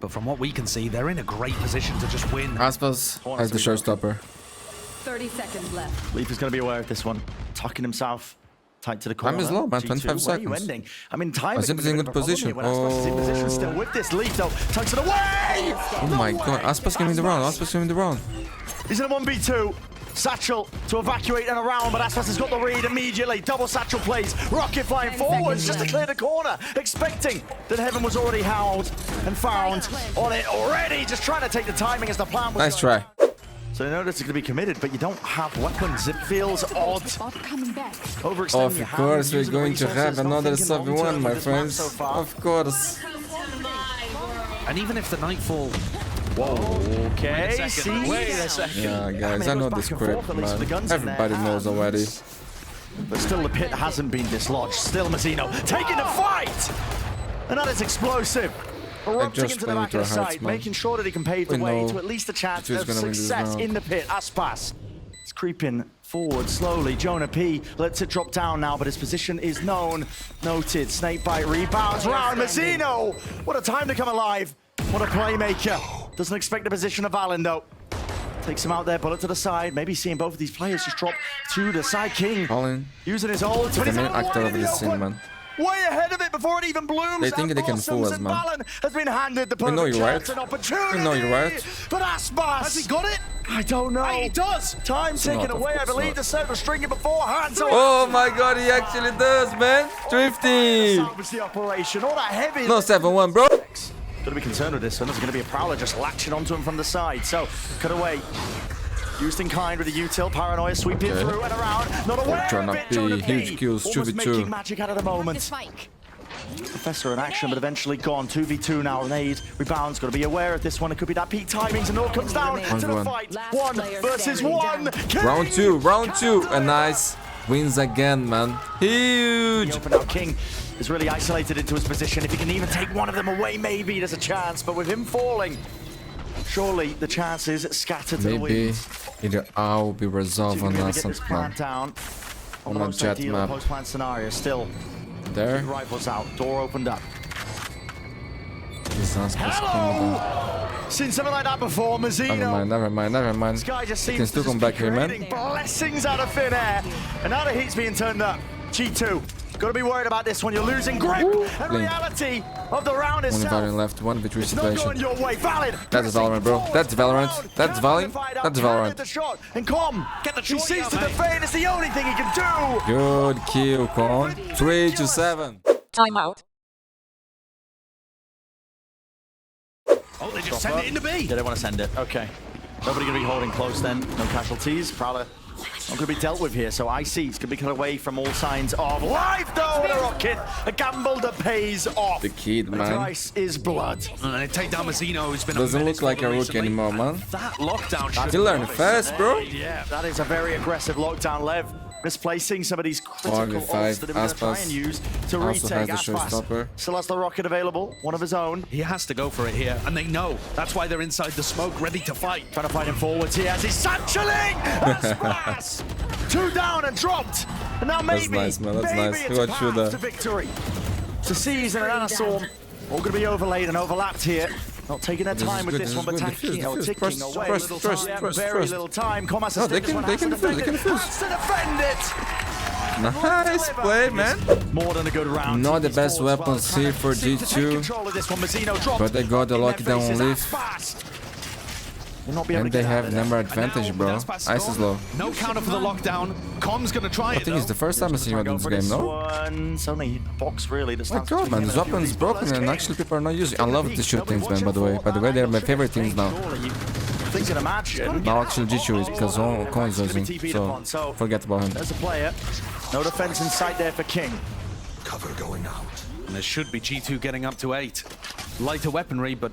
But from what we can see, they're in a great position to just win. Aspas as the showstopper. 30 seconds left. Leaf is going to be aware of this one. Tucking himself tight to the corner. Time is low, man. G2, 25 where are you seconds. ending? I mean, time I think he's in good position. When Aspas is in position still with this. Leaf, though, tucks it away! Oh my God, Aspas came in the round. Aspas came in the round. He's in a 1v2. Satchel to evacuate and around, but Aspas has got the read immediately. Double Satchel plays. Rocket flying 10 forwards seconds just to left. clear the corner, expecting that Heaven was already howled and found on it already. Just trying to take the timing as the plan was. Nice going. try. So they know this is going to be committed, but you don't have weapons. It feels odd. Coming back. Overextending your Of hand, course, we're using going to resources, have not another thinking long-term 7-1, with my this map friends. so far. Of course. And even if the Nightfall Okay, Wait a second. Wait a second. Yeah, guys, it I know goes the back and forth, script, at least with the man. guns in there. Everybody knows already. But still, the pit hasn't been dislodged. Still, Mazzino taking the fight! And that is explosive. Erupting just into the playing back with of the our hearts, side, man. making sure that he can pave the We way know to at least a chance who's of gonna win this success round. in the pit. Aspas. It's creeping forward slowly. Jonah P lets it drop down now, but his position is known. Noted. Snakebite rebounds round. Mazzino! What a time to come alive. What a playmaker. Doesn't expect the position of Valen, though. Takes him out there, bullet to the side. Maybe seeing both of these players just drop to the side. King Colin, using his ult. the main actor of this scene, man. Way ahead of it before it even blooms. They think and they can fool blossoms, us, and man. Valen has been handed the We know perfect you're chance right. and opportunity. We know you're right. But Aspas. Has he got it? I don't know. He does. Time ticking not, of away. I course believe not. the set was stringing beforehand. So Oh my god, he actually does, man. 15. salvage the operation. All that heavy. No 7-1, bro. Got to be concerned with this one. There's going to be a Prowler just latching onto him from the side. So, cut away. Used in kind with a util. Paranoia sweeping Okay. through and around. Not aware Jonah of it. P, Jonah P. huge kills, Almost 2v2. making magic out of the moment. Professor in action, but eventually gone. 2v2 now. Nade rebounds. Got to be aware of this one. It could be that peak timings, and all comes down to the 1v1. fight. Last 1 player versus standing 1. down. Round 2, round 2. A nice wins again, man. Huge. Open now. King is really isolated into his position. If he can even take one of them away, maybe there's a chance. But with him falling, surely the chance is scattered to the Maybe winds. either I'll be resolved on Get last this plan. plant down. On my Almost jet ideal map. post-plant scenario. Still, There rifles out. Door opened up. is Aspas coming. Seen something like that before, Mazzino. Never mind. This guy just He seems can still to come just back be here, man. creating blessings out of thin air. And now the heat's being turned up. G2, got to be worried about this one. You're losing grip. And Blink. reality of the round Only itself. Valorant left, 1v3 It's not going situation. your way. Valid. That's Valorant, bro. That's Valorant. That's Valen. That's Valorant. The shot. And Com, Get the he shorty sees out, to the mate. fade. It's the only thing he can do. Good kill, Con. 3-7. Timeout. Oh, they just send it into B. Yeah, they want to send it. Okay. Nobody going to be holding close then. No casualties. Prowler not going to be dealt with here. So IC's going to be cut away from all signs of life, though. What a rocket. A gamble that pays off. The kid, The man. price is blood. And they take down Mazzino, who's been Doesn't a look like a rookie anymore, man. That lockdown should He learned fast, bro. Yeah, that is a very aggressive lockdown, Lev. Misplacing some of these critical 4v5, ults that they were going to try Aspas and use to also retake. has the Aspas showstopper. still has the rocket available, one of his own. He has to go for it here, and they know. That's why they're inside the smoke, ready to fight. Trying to fight him forwards here as he's satcheling! Aspas! 2 down and dropped! And now maybe, nice, man, that's maybe nice. it's Who a got you path there? to victory. To Season and Anastorm, all going to be overlaid and overlapped here. Not taking their This is time with good, this this one, is but good. ticking Defuse. ticking Trust, away. trust, Little trust, time, trust, very trust. little time. Comas No, they can defuse, they can defuse. Has to defend it! Nice play, man. More than a good round. Not the TV's best forwards weapons well. here for Seems to take G2, control of this one. Mazzino dropped but they got the in their lockdown faces. leaf. Aspas will not be able And to they get out have of there. number advantage, bro. Ice is low. No counter for the lockdown. Com's gonna try I it, think it's the first time I see you in Go this for game, this no? one. It's only a box really. The My god, man, this weapon is broken and actually people are not using. I love the shoot things, man, by the way. By the way, they're my favorite things now. Things in a match. Now actually G2 is because Con is using, so forget about him. There's a player. No defense in sight there for King. And there should be G2 getting up to 8. Lighter weaponry, but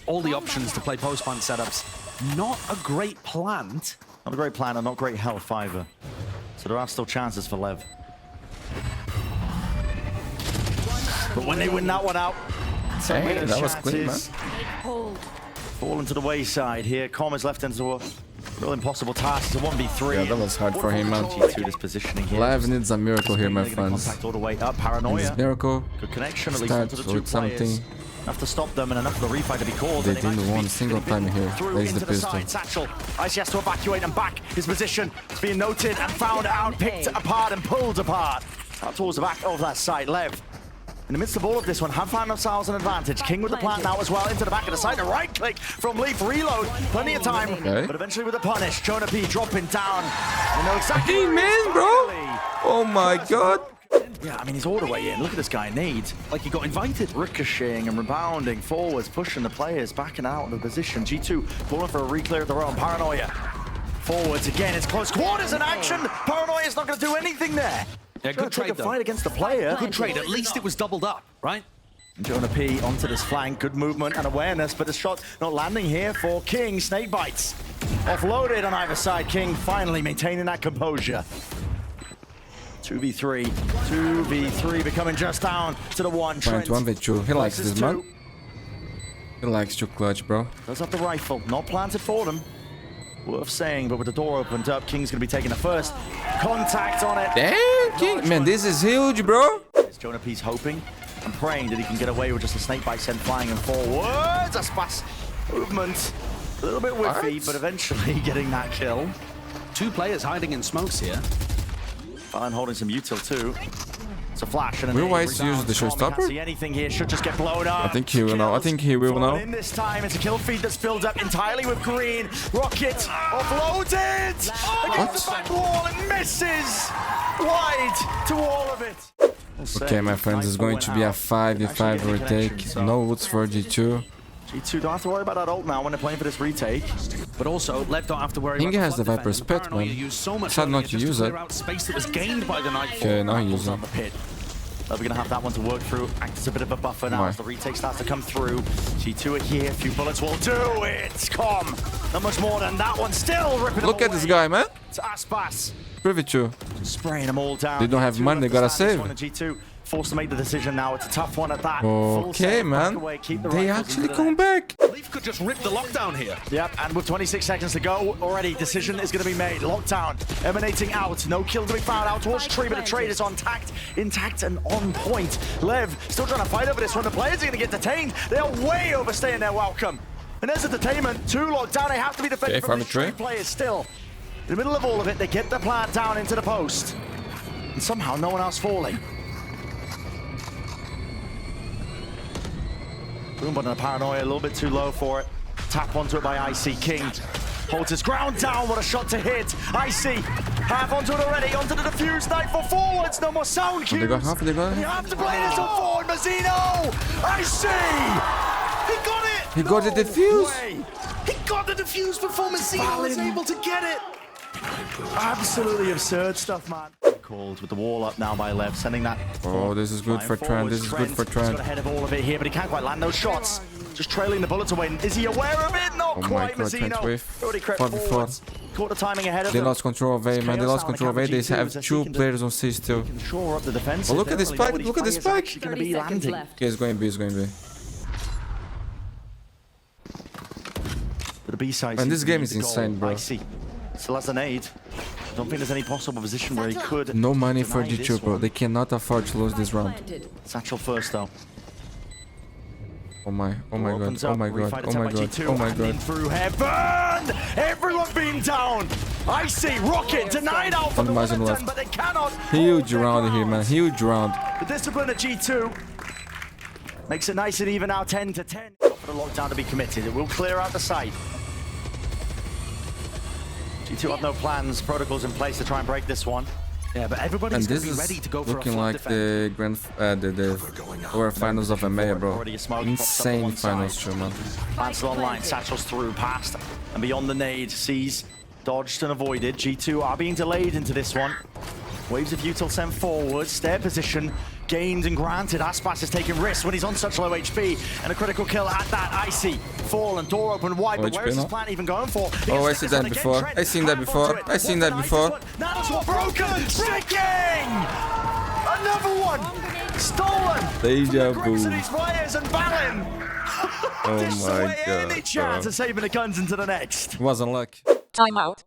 all the options to play post-plant setups. Not a great plant. Not a great plan and not great health either. So there are still chances for Lev. But when they win that one out, Hey, that was clean, man. Fall into the wayside here. Com is left into a real impossible task. It's a 1v3. Yeah, that was hard for him, man. G2 this positioning here. Live needs a miracle here, my They're gonna friends. contact all the way up. And Paranoia. this miracle Good connection, at least starts onto the 2 with players. something. Enough to stop them and enough for the refight to be called. They and might didn't just want be a single bitten time here. through There's into the the pistol. side. Satchel. Icy has to evacuate and back. His position is being noted and found out, picked apart and pulled apart. Out towards the back of that side. Lev, in the midst of all of this one, have found themselves an advantage. King with the plant now as well, into the back of the side. A right click from Leaf, reload. Plenty of time, Okay. but eventually with the punish. Jonah P dropping down. You know exactly Hey, where he is man, bro. finally. Oh my god. Yeah, I mean, he's all the way in. Look at this guy, Nade. Like he got invited. Ricocheting and rebounding forwards, pushing the players back and out of the position. G2 pulling for a re-clear of their own. Paranoia. Forwards again, it's close quarters in action. Paranoia's not going to do anything there. Yeah, Trying good to take trade a though. fight against the player. Good trade. At least it was doubled up, right? Jonah P onto this flank. Good movement and awareness, but the shot not landing here for King. Snake bites. Offloaded on either side. King finally maintaining that composure. 2v3. 2v3 becoming just down to the one. Trying to 1v2. He likes this, man. He likes to clutch, bro. Does have the rifle. Not planted for them. Worth saying, but with the door opened up, King's going to be taking the first contact on it. Damn, King. Man, this is huge, bro. Jonah P's hoping and praying that he can get away with just a snake bite sent flying him forwards. Aspas movement. A little bit whiffy, but eventually getting that kill. 2 players hiding in smokes here. Valen holding some util too. It's a flash and a Will Weiss use the showstopper? Can't see anything here. Should just get blown up. I think he will now. I think he will now. In this time, it's a kill feed that's filled up entirely with green. Rocket offloaded against the back wall and misses wide to all of it. Okay, my friends, it's going to be a 5v5 retake. No ults for G2. G2 don't have to worry about that ult now when they're playing for this retake. But also, Lev don't have to worry King about has the flood Viper's defense. pet, Paranoia man. used so much Sad not earlier to just use clear it. out space that was gained by the Nightfall. Okay, now he uses On it. the pit. We're going to have that one to work through. Act as a bit of a buffer now Why? as the retake starts to come through. G2 are here. A few bullets will do it. Calm. Not much more than that one. Still ripping Look them at this away. guy, man. It's Aspas. Privy 2. Spraying them all down. They don't have G2 money, they look to gotta stand this save. one, and G2 forced to make the decision now. It's a tough one at that. Full Okay, save, back man. away, keep the They rifles actually into the come back. Leaf could just rip the lockdown here. Yep, and with 26 seconds to go, already decision is going to be made. Lockdown emanating out. No kill to be found out towards tree, but the trade is on intact and on point. Lev still trying to fight over this one. The players are going to get detained. They are way overstaying their welcome. And there's a detainment. 2 locked down. They have to be defended Okay, from the farm a three players still. In the middle of all of it, they get the plant down into the post. And somehow no one else falling. Boom, but a paranoia a little bit too low for it. Tap onto it by Icy. King holds his ground down. What a shot to hit. Icy half onto it already. Onto the defuse knife for forwards. No more sound cues. They got half, they got You half. have to play this on forward. Mazzino. Icy. He got it! He got the defuse. Way. He got the defuse before Mazzino was able to get it! Absolutely absurd stuff, man. Called with the wall up now by Lev, sending that. Oh, this is good for Trent. This is good for He's Trent. got ahead of all of it here, but he can't quite land those shots. Just trailing the bullets away. Is he aware of it? Not Oh my quite, God, Trent Mazzino. whiff. Already crept 4v4. forwards. Caught the timing ahead of They them. lost control of A, man. They lost control of A. They have 2 players on C still. Shore up the defense. Oh, look at this spike, look at this spike. Going to be 30 seconds landing. left. Okay, it's going B, it's going B. But the B side. Man, this seems to game be is the goal. insane, bro. Icy still has an aid. Don't think there's any possible position where he could. No money for deny this G2, bro. one. They cannot afford to lose this round. Planted. Satchel first, though. Oh my god, Opens oh up, my god, refight oh my attempt by god, G2, oh my and in god. through heaven! Everyone being down! Icy, Rocket, denied out from the One Mazen 1 and 10, left. but they cannot Huge hold their round here, man. ground. Huge round. The discipline of G2 makes it nice and even now, 10 to 10. For the lockdown to be committed, it will clear out the site. G2 have no plans, protocols in place to try and break this one. Yeah, but And everybody's going this to be is ready to go for a looking flood like defense. the lower finals of EMEA, bro. Already a smoke pops up on Insane one finals, side. too, man. Plants online, Satchel's through, past, and beyond the nade. Sees, dodged and avoided. G2 are being delayed into this one. Waves of util sent forward, stair position gained and granted. Aspas is taking risks when he's on such low HP, and a critical kill at that. Icy, fall and door open wide, but HP where is his now? plan even going for? Oh, I seen that before. I seen that before. I seen that before. Now it's broken, sticking! Another one! Stolen! Deja Grips vu. of these players and Valen! Oh Dish my away any god, chance bro. of saving the guns into the next. Wasn't luck. Timeout.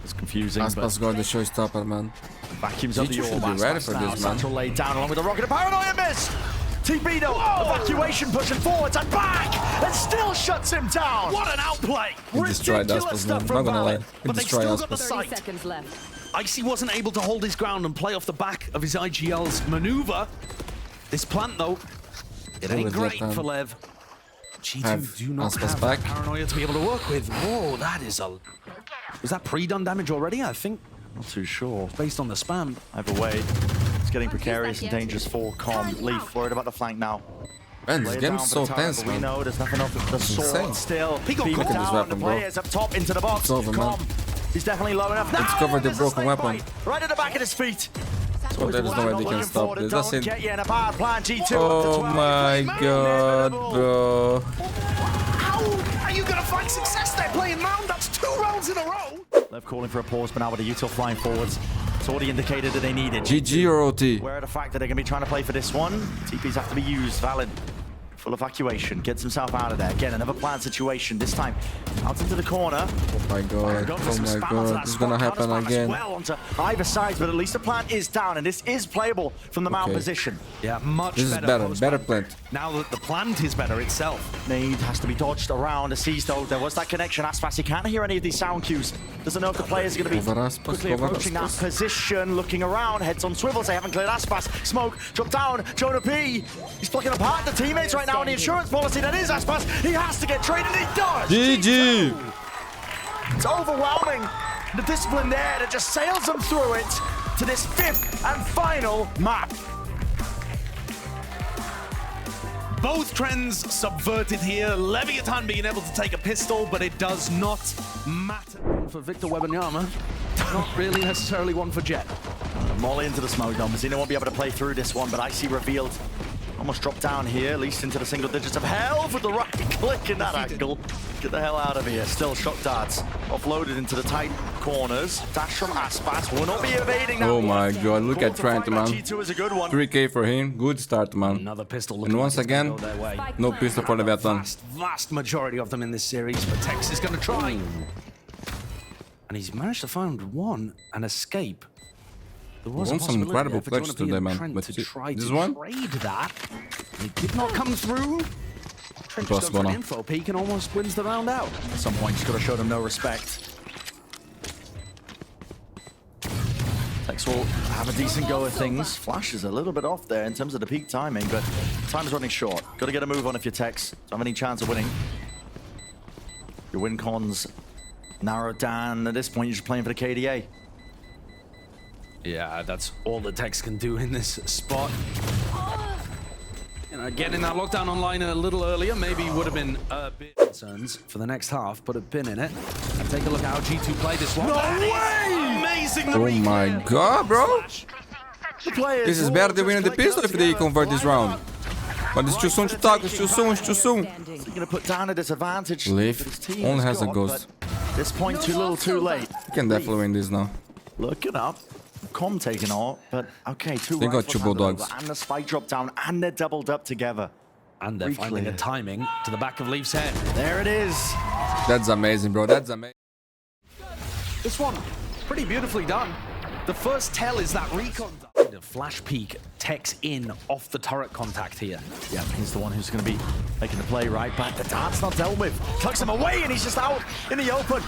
It's confusing, Aspas got the showstopper, man. vacuums up the G2 should orb. be ready Aspas for now. this, man. Satchel laid down along with the rocket. A paranoia miss! TB evacuation pushing forwards and back, and still shuts him down. What an outplay! He destroyed Ridiculous Aspas, stuff man. from Not gonna lie. Valen. He But they destroyed still got the Aspas. 30 site. seconds left. Icy wasn't able to hold his ground and play off the back of his IGL's maneuver. This plant, though, it ain't great Leviatan. for Lev. Have G2 do not Aspas have back. paranoia to be able to work with. Whoa, that is a... Was that pre-done damage already? I think, Not too sure. based on the spam. Either way, it's getting precarious and dangerous for Com. Leaf worried about the flank now. Man, this Lay it game down is for the so tower, tense, but we man. know there's nothing off the sword insane. still. He got Beam caught. down, Look at this weapon, the bro. players up top into the box. It's over, man. Com He's definitely low enough. Let's cover the broken weapon. Right at the back of his feet. So there is no way they can stop this. That's it. Get you in a bad plan. G2 Oh my god, bro. How are you going to find success there playing Mound? That's 2 rounds in a row. They're calling for a pause, but now with the util flying forwards, it's already indicated that they need it. GG or OT? Aware of the fact that they're going to be trying to play for this one. TPs have to be used. Valid. Full evacuation. Gets himself out of there. Again, another planned situation. This time, out into the corner. Oh my god. Going for some Oh my spam onto god. that This is squad. gonna happen Counter spam as again. well onto either side, but at least the plan is down, and this is playable from the mount Okay. position. Yeah, much This is better. Better plant. Now that the plant is better itself. Nade has to be dodged around the seas, though. There was that connection. Aspas, he can't hear any of these sound cues. Doesn't know if the players are going to be Over Aspas, quickly over approaching that Aspas. position, looking around, heads on swivels. They haven't cleared Aspas. Smoke, drop down. Jonah P. He's plucking apart the teammates right now in the insurance policy that is Aspas. He has to get traded. He does. GG! It's overwhelming. The discipline there that just sails them through it to this 5th and final map. Both trends subverted here. Leviatan being able to take a pistol, but it does not matter. For Victor Wembanyama, not really necessarily one for Jet. Molly into the smoke dome. Mazino won't be able to play through this one, but Icy revealed. Almost dropped down here, at least into the single digits of hell with the right click in that angle. Get the hell out of here. Still shock darts offloaded into the tight corners. Dash from Aspas will not be evading that. Oh my one. god, look Call at to Trent, fight by man. G2 is a good one. 3k for him. Good start, man. Another pistol. And once again, no pistol for Leviatan. Vast majority of them in this series, but Tex is going to try. And he's managed to find one and escape. There was a Won some possibility incredible there for clutch Jonathan today, and man. Trent But to see, try this to one? trade that. And it did not come through. Trent Plus just goes for an one. info peek and almost wins the round out. At some point, just got to show them no respect. Tex will have a decent go at things. Flash is a little bit off there in terms of the peak timing, but time's running short. Got to get a move on if you're Tex. Don't have any chance of winning. Your win cons narrowed down. At this point, you're just playing for the KDA. Yeah, that's all that Tex can do in this spot. You know, getting that lockdown online a little earlier maybe would have been a bit concerns for the next half. Put a pin in it. And take a look at how G2 play this one. No way! Amazing. Oh my god, bro. The players This is all better than just winning the clicking pistol up if they together. convert this round. But it's too soon to talk. It's too soon. It's too soon. He's going to put down a disadvantage. Lev that his team only has a got, ghost. but this point too little, too late. You can definitely win this now. Looking up. Com taking all, but okay, two They got rifles two handed bulldogs. over, and the spike drop down, and they're doubled up together. And they're finding a Reclear. timing to the back of Leaf's head. There it is. That's amazing, bro. That's amazing. This one, pretty beautifully done. The first tell is that recon. The flash peek Tex in off the turret contact here. Yeah, he's the one who's going to be making the play right, but the dart's not dealt with. Tucks him away, and he's just out in the open.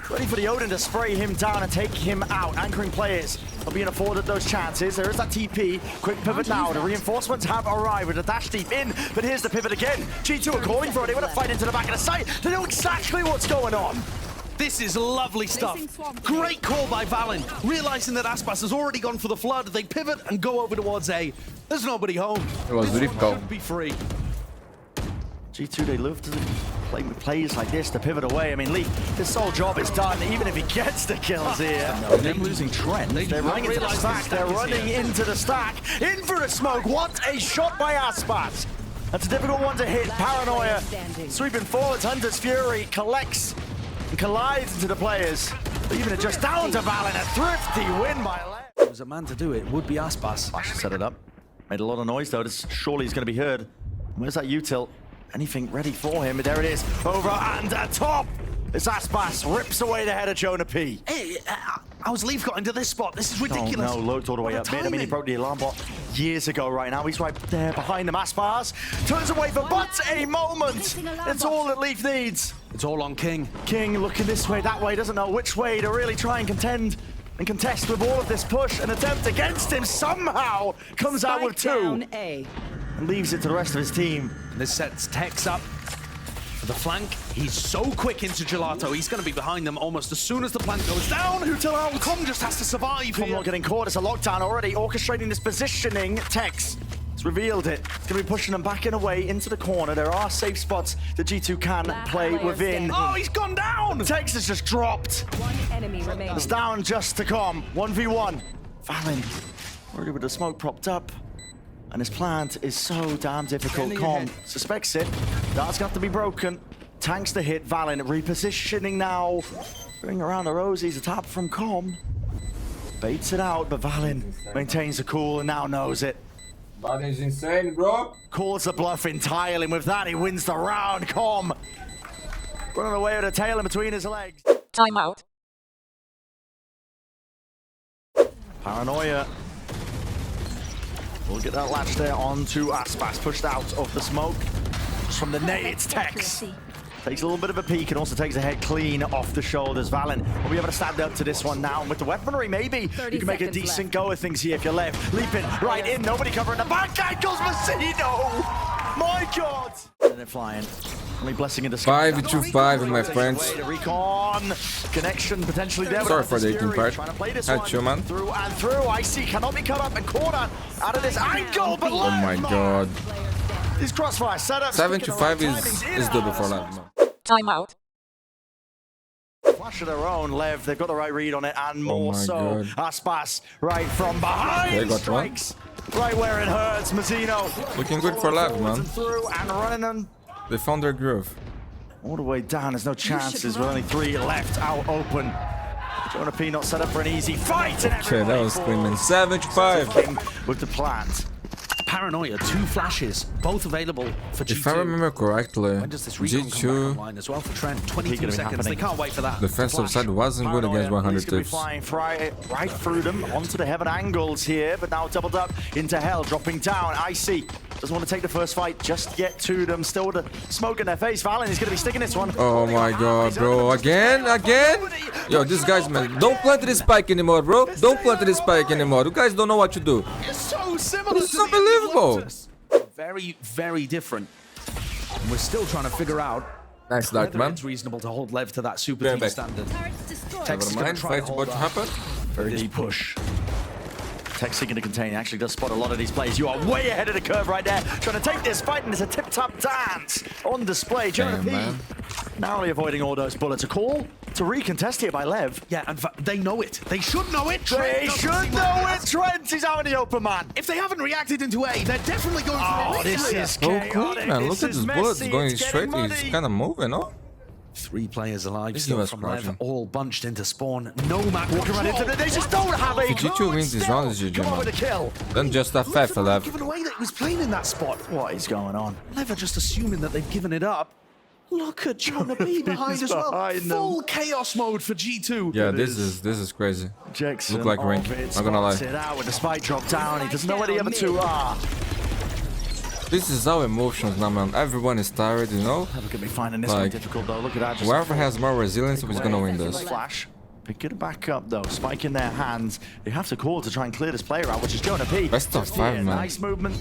Ready for the Odin to spray him down and take him out. Anchoring players are being afforded those chances. There is that TP. Quick pivot now. The reinforcements have arrived with a dash deep in, but here's the pivot again. G2 are calling for it. They want to fight into the back of the site. They know exactly what's going on. This is lovely stuff. Great call by Valen. Realizing that Aspas has already gone for the flood, they pivot and go over towards A. There's nobody home. It was This Rift one call. should be free. G2, they love to play with plays like this to pivot away. I mean, Leaf, his sole job is done, even if he gets the kills here. No, them losing Trent. They're not running into the realize stack. the They're stack is running here. into the stack. In for the smoke. What a shot by Aspas. That's a difficult one to hit. Paranoia. Sweeping forwards. Hunter's Fury collects and collides into the players. Even just down to Valen. A thrifty win by LEV. If there was a man to do it, would be Aspas. Flash set it up. Made a lot of noise though. This surely is going to be heard. Where's that util? Anything ready for him? There it is. Over and atop. This Aspas rips away the head of Jonah P. Hey, how's Leaf got into this spot? This is Oh ridiculous. no, loads all the way What up a mid. I mean, he timing. broke the alarm bot years ago right now. He's right there behind them. Aspas turns away for but a moment. It's all that Leaf needs. It's all on King. King looking this way, that way, doesn't know which way to really try and contend and contest with all of this push. An attempt against him somehow comes out with two Down A. and leaves it to the rest of his team. And this sets Tex up for the flank. He's so quick into Gelato. He's going to be behind them almost as soon as the plant goes down. Util out. Com just has to survive Com here. not getting caught. It's a lockdown already, orchestrating this positioning. Tex is revealed it. It's going to be pushing them back in away into the corner. There are safe spots that G2 can play within. Oh, he's gone down! Texas just dropped. One enemy remaining. It's down just to come. 1v1. Valen already with the smoke propped up. And his plant is so damn difficult. Com suspects it. That's got to be broken. Tanks the hit. Valen repositioning now. Going around the rosies. A tap from Com. Baits it out, but Valen maintains the cool and now knows it. Valen's insane, bro. Calls the bluff entirely. With that, he wins the round. Com running away with a tail in between his legs. Timeout. Paranoia. We'll get that latch there onto Aspas, pushed out of the smoke. Just from the nade, it's Tex. Takes a little bit of a peek and also takes the head clean off the shoulders. Valen will be able to stand up to this one now. And with the weaponry, maybe you can make a decent go of things here if you're left. Leaping right in, nobody covering the back. Ankles Masino! My God! And they're flying. Only blessing in the sky. 5v5, my friends. Recon connection potentially there. Sorry for the 18 part. Had you, man. Through and through. Icy cannot be cut up and corner out of this angle. But Oh my God. These crossfire setups. 7-5 is double for LEV. Timeout. Flash of their own, Lev. They've got the right read on it, and more my so. God. Aspas right from behind. They got strikes right where it hurts. Mazzino Looking good for LEV, man. through and running them They found their groove. all the way down. There's no chances with only 3 left out open. Jonah P not set up for an easy fight. And Okay, that was screaming. 7-5. with the plant. Paranoia, 2 flashes, both available for G2. If I remember correctly, When does this recon come back online G2 as well for Trent? 22 gonna be seconds. happening. They can't wait for that. defensive side wasn't good against 100 He's gonna be tips. flying right through them onto the heaven angles here, but now doubled up into hell, dropping down. Icy doesn't want to take the first fight just yet to them. Still with the smoke in their face. Valen is going to be sticking this one. Oh my God, bro! Again? Yo, these guys, man, don't plant this spike anymore, bro. Don't plant this spike anymore. You guys don't know what to do. It's so similar. This is to the unbelievable. Lotus. Very, very different. And we're still trying to figure out Nice dark, whether man. it's reasonable to hold Lev to that super Going team back. standard. Never Tex is going mind. to try to Fight's hold about to up. happen. Very deep push. Tech seeking to contain. He actually does spot a lot of these plays. You are way ahead of the curve right there. Trying to take this fight, and it's a tip-top dance on display. Jonah Damn, P man. narrowly avoiding all those bullets. A call to recontest here by Lev. Yeah, and they know it. They should know it. Trent They doesn't should seem know like it. Trent is out in the open, man. If they haven't reacted into A, they're definitely going for Oh, a this replay. is So cool, chaotic. man. Look This at is these bullets messy. going It's straight. getting He's muddy. kind of moving, oh? 3 players alive This still was from crouching. Lev, all bunched into spawn. No map Walking right into the, they just don't have a If G2 clue. wins this Still round, it's GG, come on man. with a kill. Then just a Look fact at for the man LEV. given away that he was playing in that spot. What is going on? Lev are just assuming that they've given it up. Look at Jonah B behind as well. behind them. Full chaos mode for G2. Yeah, this is crazy. Jackson Look like off rank, it, not gonna lie. spots it out with the spike drop down. He doesn't know where the other 2 are. This is our emotions now, man. Everyone is tired, you know? Never gonna be finding this one Like, difficult though. Look at that. Just Whoever has more resilience is gonna win this. Flash. Pick it back up though. Spike in their hands. They have to call to try and clear this player out, which is Jonah P. Best of Just 5, here, man. Nice movement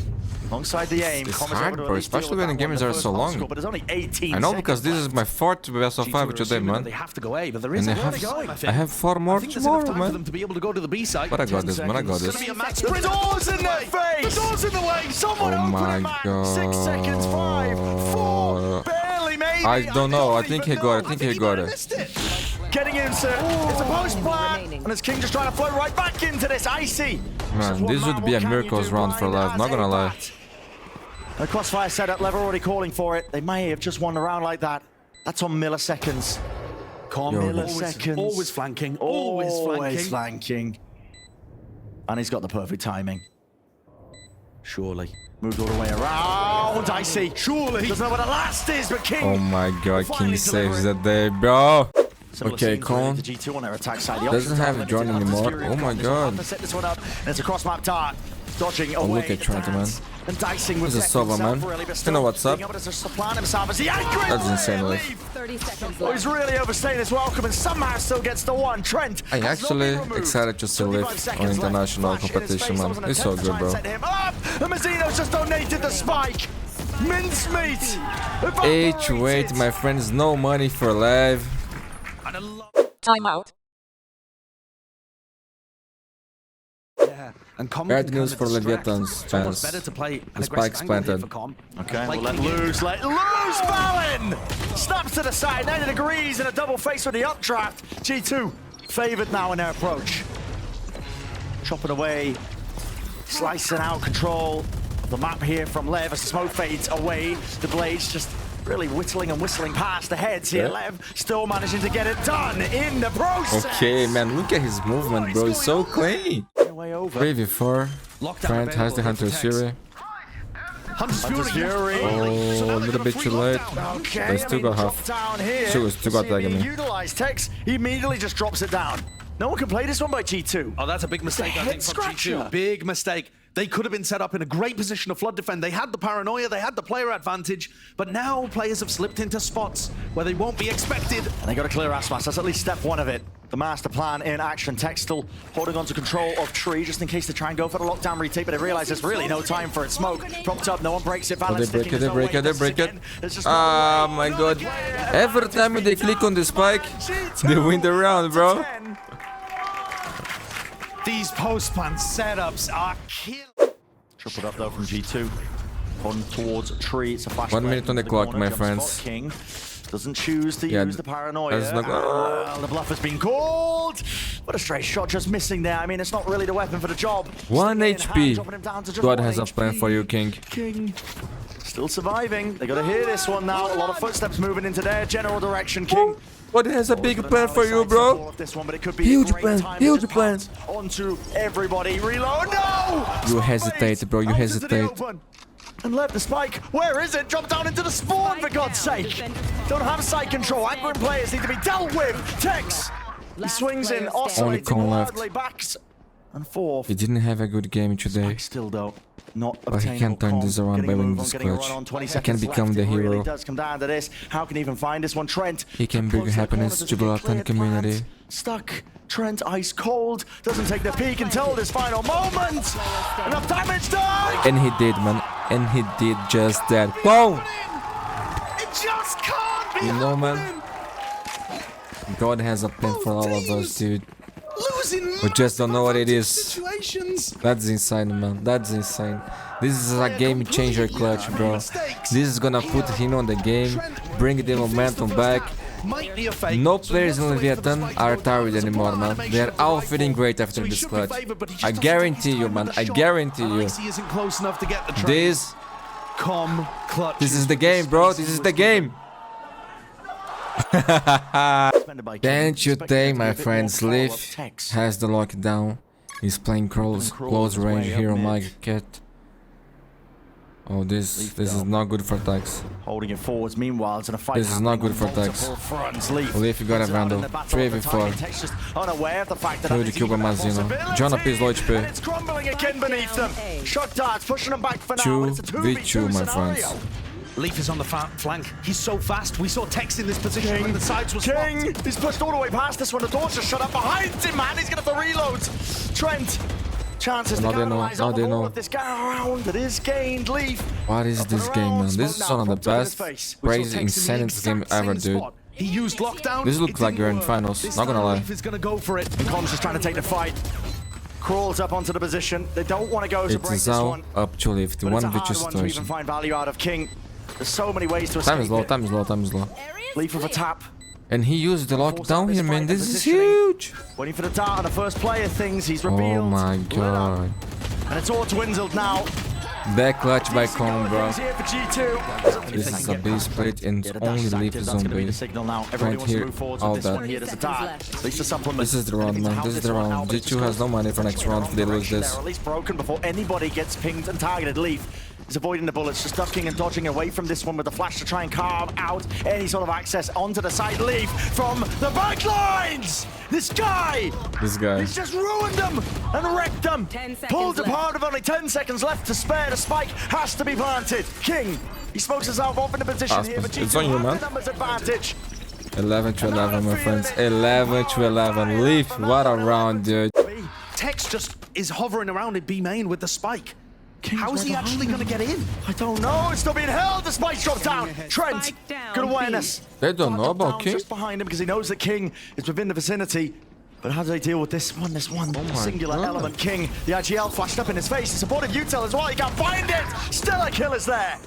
alongside the aim. It's Comets hard, over to bro, at least deal especially with when the that one. games are The so first long. obstacle, But there's only 18 I know because this seconds is my 4th best of 5 with today, assuming that man. They have to go A, but there And is I a lot have, going. I have 4 I more think there's enough tomorrow, time for man. them to be able to go to the B side. But I got 10 this, man. I got seconds. this. It's gonna be a match The sprint. door's in their face! The door's in the way. Someone Oh open my it, man. 6 seconds, 5, 4, barely, maybe. I don't know. I think he got it. I think he He got might have it. missed it. Getting into it's a post plant, remaining. and it's King just trying to float right back into this Icy. Man, this would be a miracles round for LEV, not gonna lie. The crossfire setup, Lev already calling for it. They may have just won the round like that. That's on milliseconds. Calm, Milliseconds. always flanking, always flanking. flanking. And he's got the perfect timing. Surely. Moved all the way around. Icy. Surely. Doesn't know what the last is, but King. Oh my God, Finally King saves delivering. the day, bro. Similar Okay, scenes Con related to G2 on their attack side. The doesn't options have are a drone limited. anymore. Fury Oh my Con is God. about to set this one up, and it's a cross map dart. Dodging away. look at Trent, man. And dicing with This is Sova, man. You know what's up. Being able to supplant himself as he anchors. That's insane, Lev. 30 seconds Oh, he's left. really overstaying his welcome and somehow still gets the one. Trent. I has not actually been removed. excited to see 25 Lev seconds on left. international Flash in his competition, face. man. That was an It's so attempt to good, try and bro. set him up. And Mazzino's just donated the spike. Mincemeat. H8, my friends, no money for LEV. Timeout. Yeah. And Com Bad can news kinda for distract. Leviatan's It's almost fans. better to play an The aggressive spike's angle here planted. for Com. Okay, Like we'll let King in. loose, Valin! Snaps to the side, 90 degrees, and a double face with the updraft. G2 favored now in their approach. Chopping away, slicing out control of the map here from Lev as the smoke fades away. The Blades just really whittling and whistling past the heads here. Yeah. Lev still managing to get it done in the process. Okay, man, look at his movement, bro. It's so clean. Way over. 3v4. Lockdown Trent has the available Hunter's for Tex. Fury. Hunter's Hunter's Fury. Fury. Oh, a little bit too late. Okay, They still got half. Down here. Still got See if he Dagger, man. utilized Tex. He immediately just drops it down. No one can play this one by G2. Oh, that's a big mistake, I head think, from scratcher. G2. Big mistake. They could have been set up in a great position to flood defend. They had the paranoia, they had the player advantage, but now players have slipped into spots where they won't be expected. And they got to clear aspas. That's at least step one of it. The master plan in action. Tex still holding on to control of Tree just in case they try and go for the lockdown retake, but they realize there's really no time for it. Smoke propped up, no one breaks it. Oh, they Valent's break thinking it, they there's no break way it, they this break it. again. There's just no Ah, way. my No god. player Every advantage time they being click on the spike, G2 they win the round, bro. to 10. These post-plan setups are killing. Tripled up though from G2. On towards Tree. It's a flash. 1 play minute on the into clock, corner. my Jump friends. spot. King doesn't choose to Yeah, use the paranoia. that's not- The bluff has been called. What a straight shot just missing there. I mean, it's not really the weapon for the job. 1 Stick it in HP. hand, dropping him down to just God 1 has a plan HP. for you, King. King still surviving. They got to hear this one now. A lot of footsteps moving into their general direction. King. God has a big plan for you, bro. This one, but it could be Huge a great plan, time to huge just plan. pounce onto everybody. Reload. No! You hesitate, bro, you Out into the hesitate. open. And left the spike. Where is it? Drop down into the spawn, for God's sake. Don't have side control. Angling players need to be dealt with. Tex. He swings in, oscillating Only left. wildly backs and forth. He didn't have a good game today. Spike still though. Not But he can turn this around by winning this clutch. He can become the It really hero. does come down to this. How can he even find this one? Trent. He can bring close to the corner, happiness does to he get Leviatan cleared? community. Plant Stuck. Trent ice cold. Doesn't take the peek until this final moment. Enough damage done. And he did, man. And he did just that. Whoa! It just can't be You know, man. happening. God has a plan for all of us, dude. Losing We just don't know what it is. situations. That's insane, man. That's insane. This is a game changer clutch, bro. This is gonna put him on the game, bring the momentum back. Might be a fake. No So players in he has to wait for the Leviatan spike are to tired roll. anymore, man. Make They're sure all to feeling great after So he this should be clutch. favored, but he just I doesn't guarantee take you, his man. time I with the guarantee shot. you. Icy isn't close enough to get the trade. This Clutch. is the game, bro. This is the game. Can't you think, my friends? Lev has the lockdown. He's playing close range here on my cat. Oh, this is not good for Tex. Holding it forwards. Meanwhile, it's in a fight. This is not good for happening on Tex. multiple fronts. Leaf. Leaf, you got a puts it out in vandal. the battle 3v4. of the Tex just unaware of the fact that Through that the is even cube a of Mazino. possibility. John up is low HP. And it's crumbling again beneath them. Shot darts pushing them back for now. but it's a 2v2, 2v2 my scenario. friends. Leaf is on the flank. He's so fast. We saw Tex in this position when the sides were King, swapped. he's pushed all the way past this one. The door's just shut up behind him, man. He's gonna have to reload. Trent, chances Now to they know, capitalize now on they the ball know. of this guy around that is gained. Leaf. What is Up this and game, around, man? This smoke is now, one of the propped up in his best, face. We saw crazy, Tex in the insanest game exact ever, same dude. spot. He used lockdown. This looks It like you're in didn't work. finals, This not gonna time lie. Leaf is gonna go for it. And Com's just trying to take the fight. Crawls up onto the position. They don't want to go to break It's this now one. up to Lev. But it's a 1v2 hard one to even situation. find value out of King. There's so many ways to escape Time is low, it. time is low, time is low. Leaf with a tap. And he used the lockdown here, man. This is Positioning. huge. Waiting for the dart on the first player things. He's Oh revealed. Oh my Lit up. god. And it's all dwindled now. That clutch by Com, bro. He's here for G2. This is a base plate and Yeah, the only dash is Leaf active. is That's on going to be the base. signal now. Everybody wants to here, move forward all with this that. one here. There's a dart. At least a supplement. This is the round, man. This is the round. G2 has no money for next round if they lose this. They're at least broken before anybody gets pinged and targeted. Leaf is avoiding the bullets, just ducking and dodging away from this one with the flash to try and carve out any sort of access onto the side. Leaf from the back lines! This guy! This guy. He's just ruined them and wrecked them. 10 seconds Pulled left. apart with only 10 seconds left to spare. The spike has to be planted. King, he smokes himself off in the position here, but Aspas, it's G2 on you, have man. the numbers advantage. 11 to 11, my friends. 11 to 11. Leaf, what a round, dude. Tex just is hovering around in B main with the spike. How is he actually going to get in? I don't know. It's still being held. The spike's dropped down. Trent, Spike down, good awareness. They don't know Down about King. just behind him because he knows that King is within the vicinity. But how do they deal with this one? This one singular God. element. King, the IGL flashed up in his face. He supported Utel as well. He can't find it. Still a kill is there.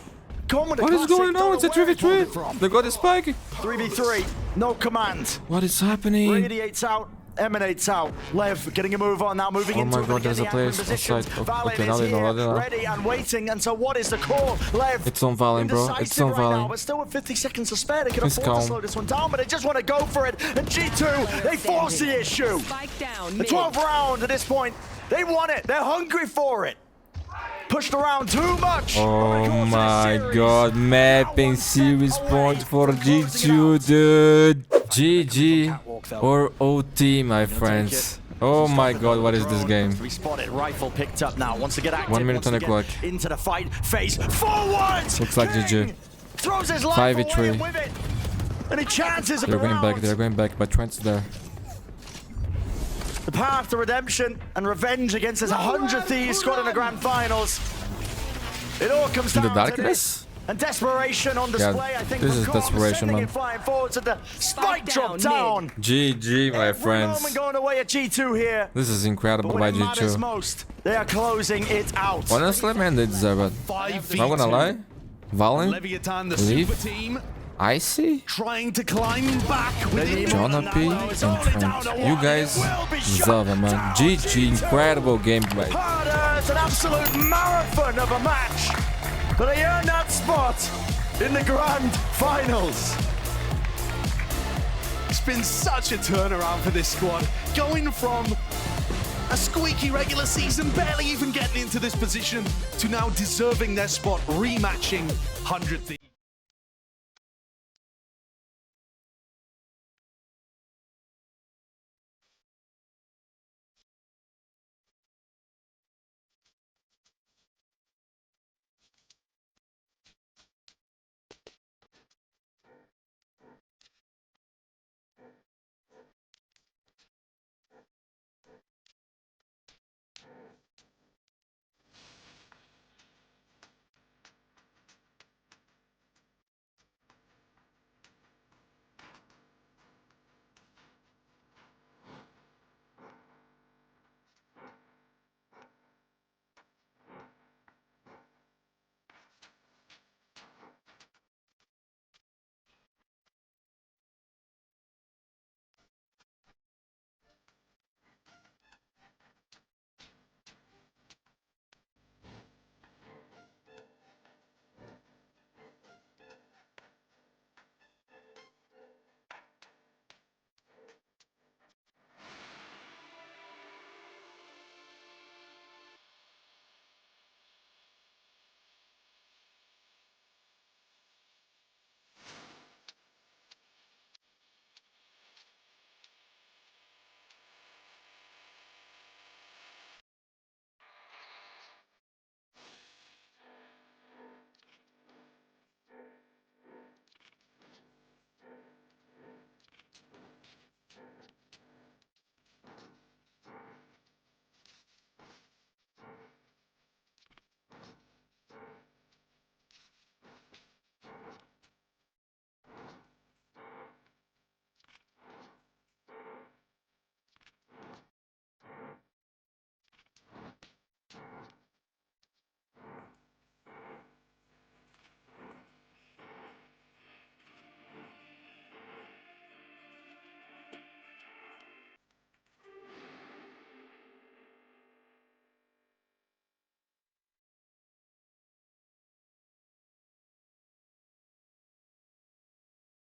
What is going on? It's a 3v3. They got a spike. 3v3, no command. What is happening? Radiates out, emanates out. Lev getting a move on now, moving Oh into my God, there's a player outside. Okay, now they know that. ready and waiting. And so what is the call? Lev. It's on Valen, bro. It's indecisive on right now, Valen. but still with 50 seconds to spare, they can Please afford to calm. slow this one down, but they just want to go for it. And G2, they force the issue. Spike down. The Mid. 12th round at this point, they want it. They're hungry for it. Pushed around too much. Oh my God, mapping series point for G2, dude. GG or OT, my friends. Oh my God, what is this game? We spotted rifle picked up now. Wants to get active. 1 minute wants on to the get clock. into the fight. Face forwards. Looks like King GG. throws his life 5v3. away with it. And he chances They're going back, they're going back, but Trent's there. The path to redemption and revenge against his 100th Thieves squad in the grand finals. It all comes In down the to darkness? this. And desperation on Yeah, display. I think this from is Corp, desperation, sending man. it flying forwards, and the spike down, drop down. GG, my Every friends. moment going away at G2 here. This is incredible But by when it matters G2. most, they are closing it out. Honestly, man, they deserve it. 5v2. Not gonna lie. Valen, Leviatan, the Leave. super team, Icy, trying to climb back within. Jonah P, and Trent. You guys deserve it, man. GG, incredible gameplay. Harder, it's an absolute marathon of a match. But they earned that spot in the grand finals. It's been such a turnaround for this squad. Going from a squeaky regular season, barely even getting into this position, to now deserving their spot, rematching 100 Thieves.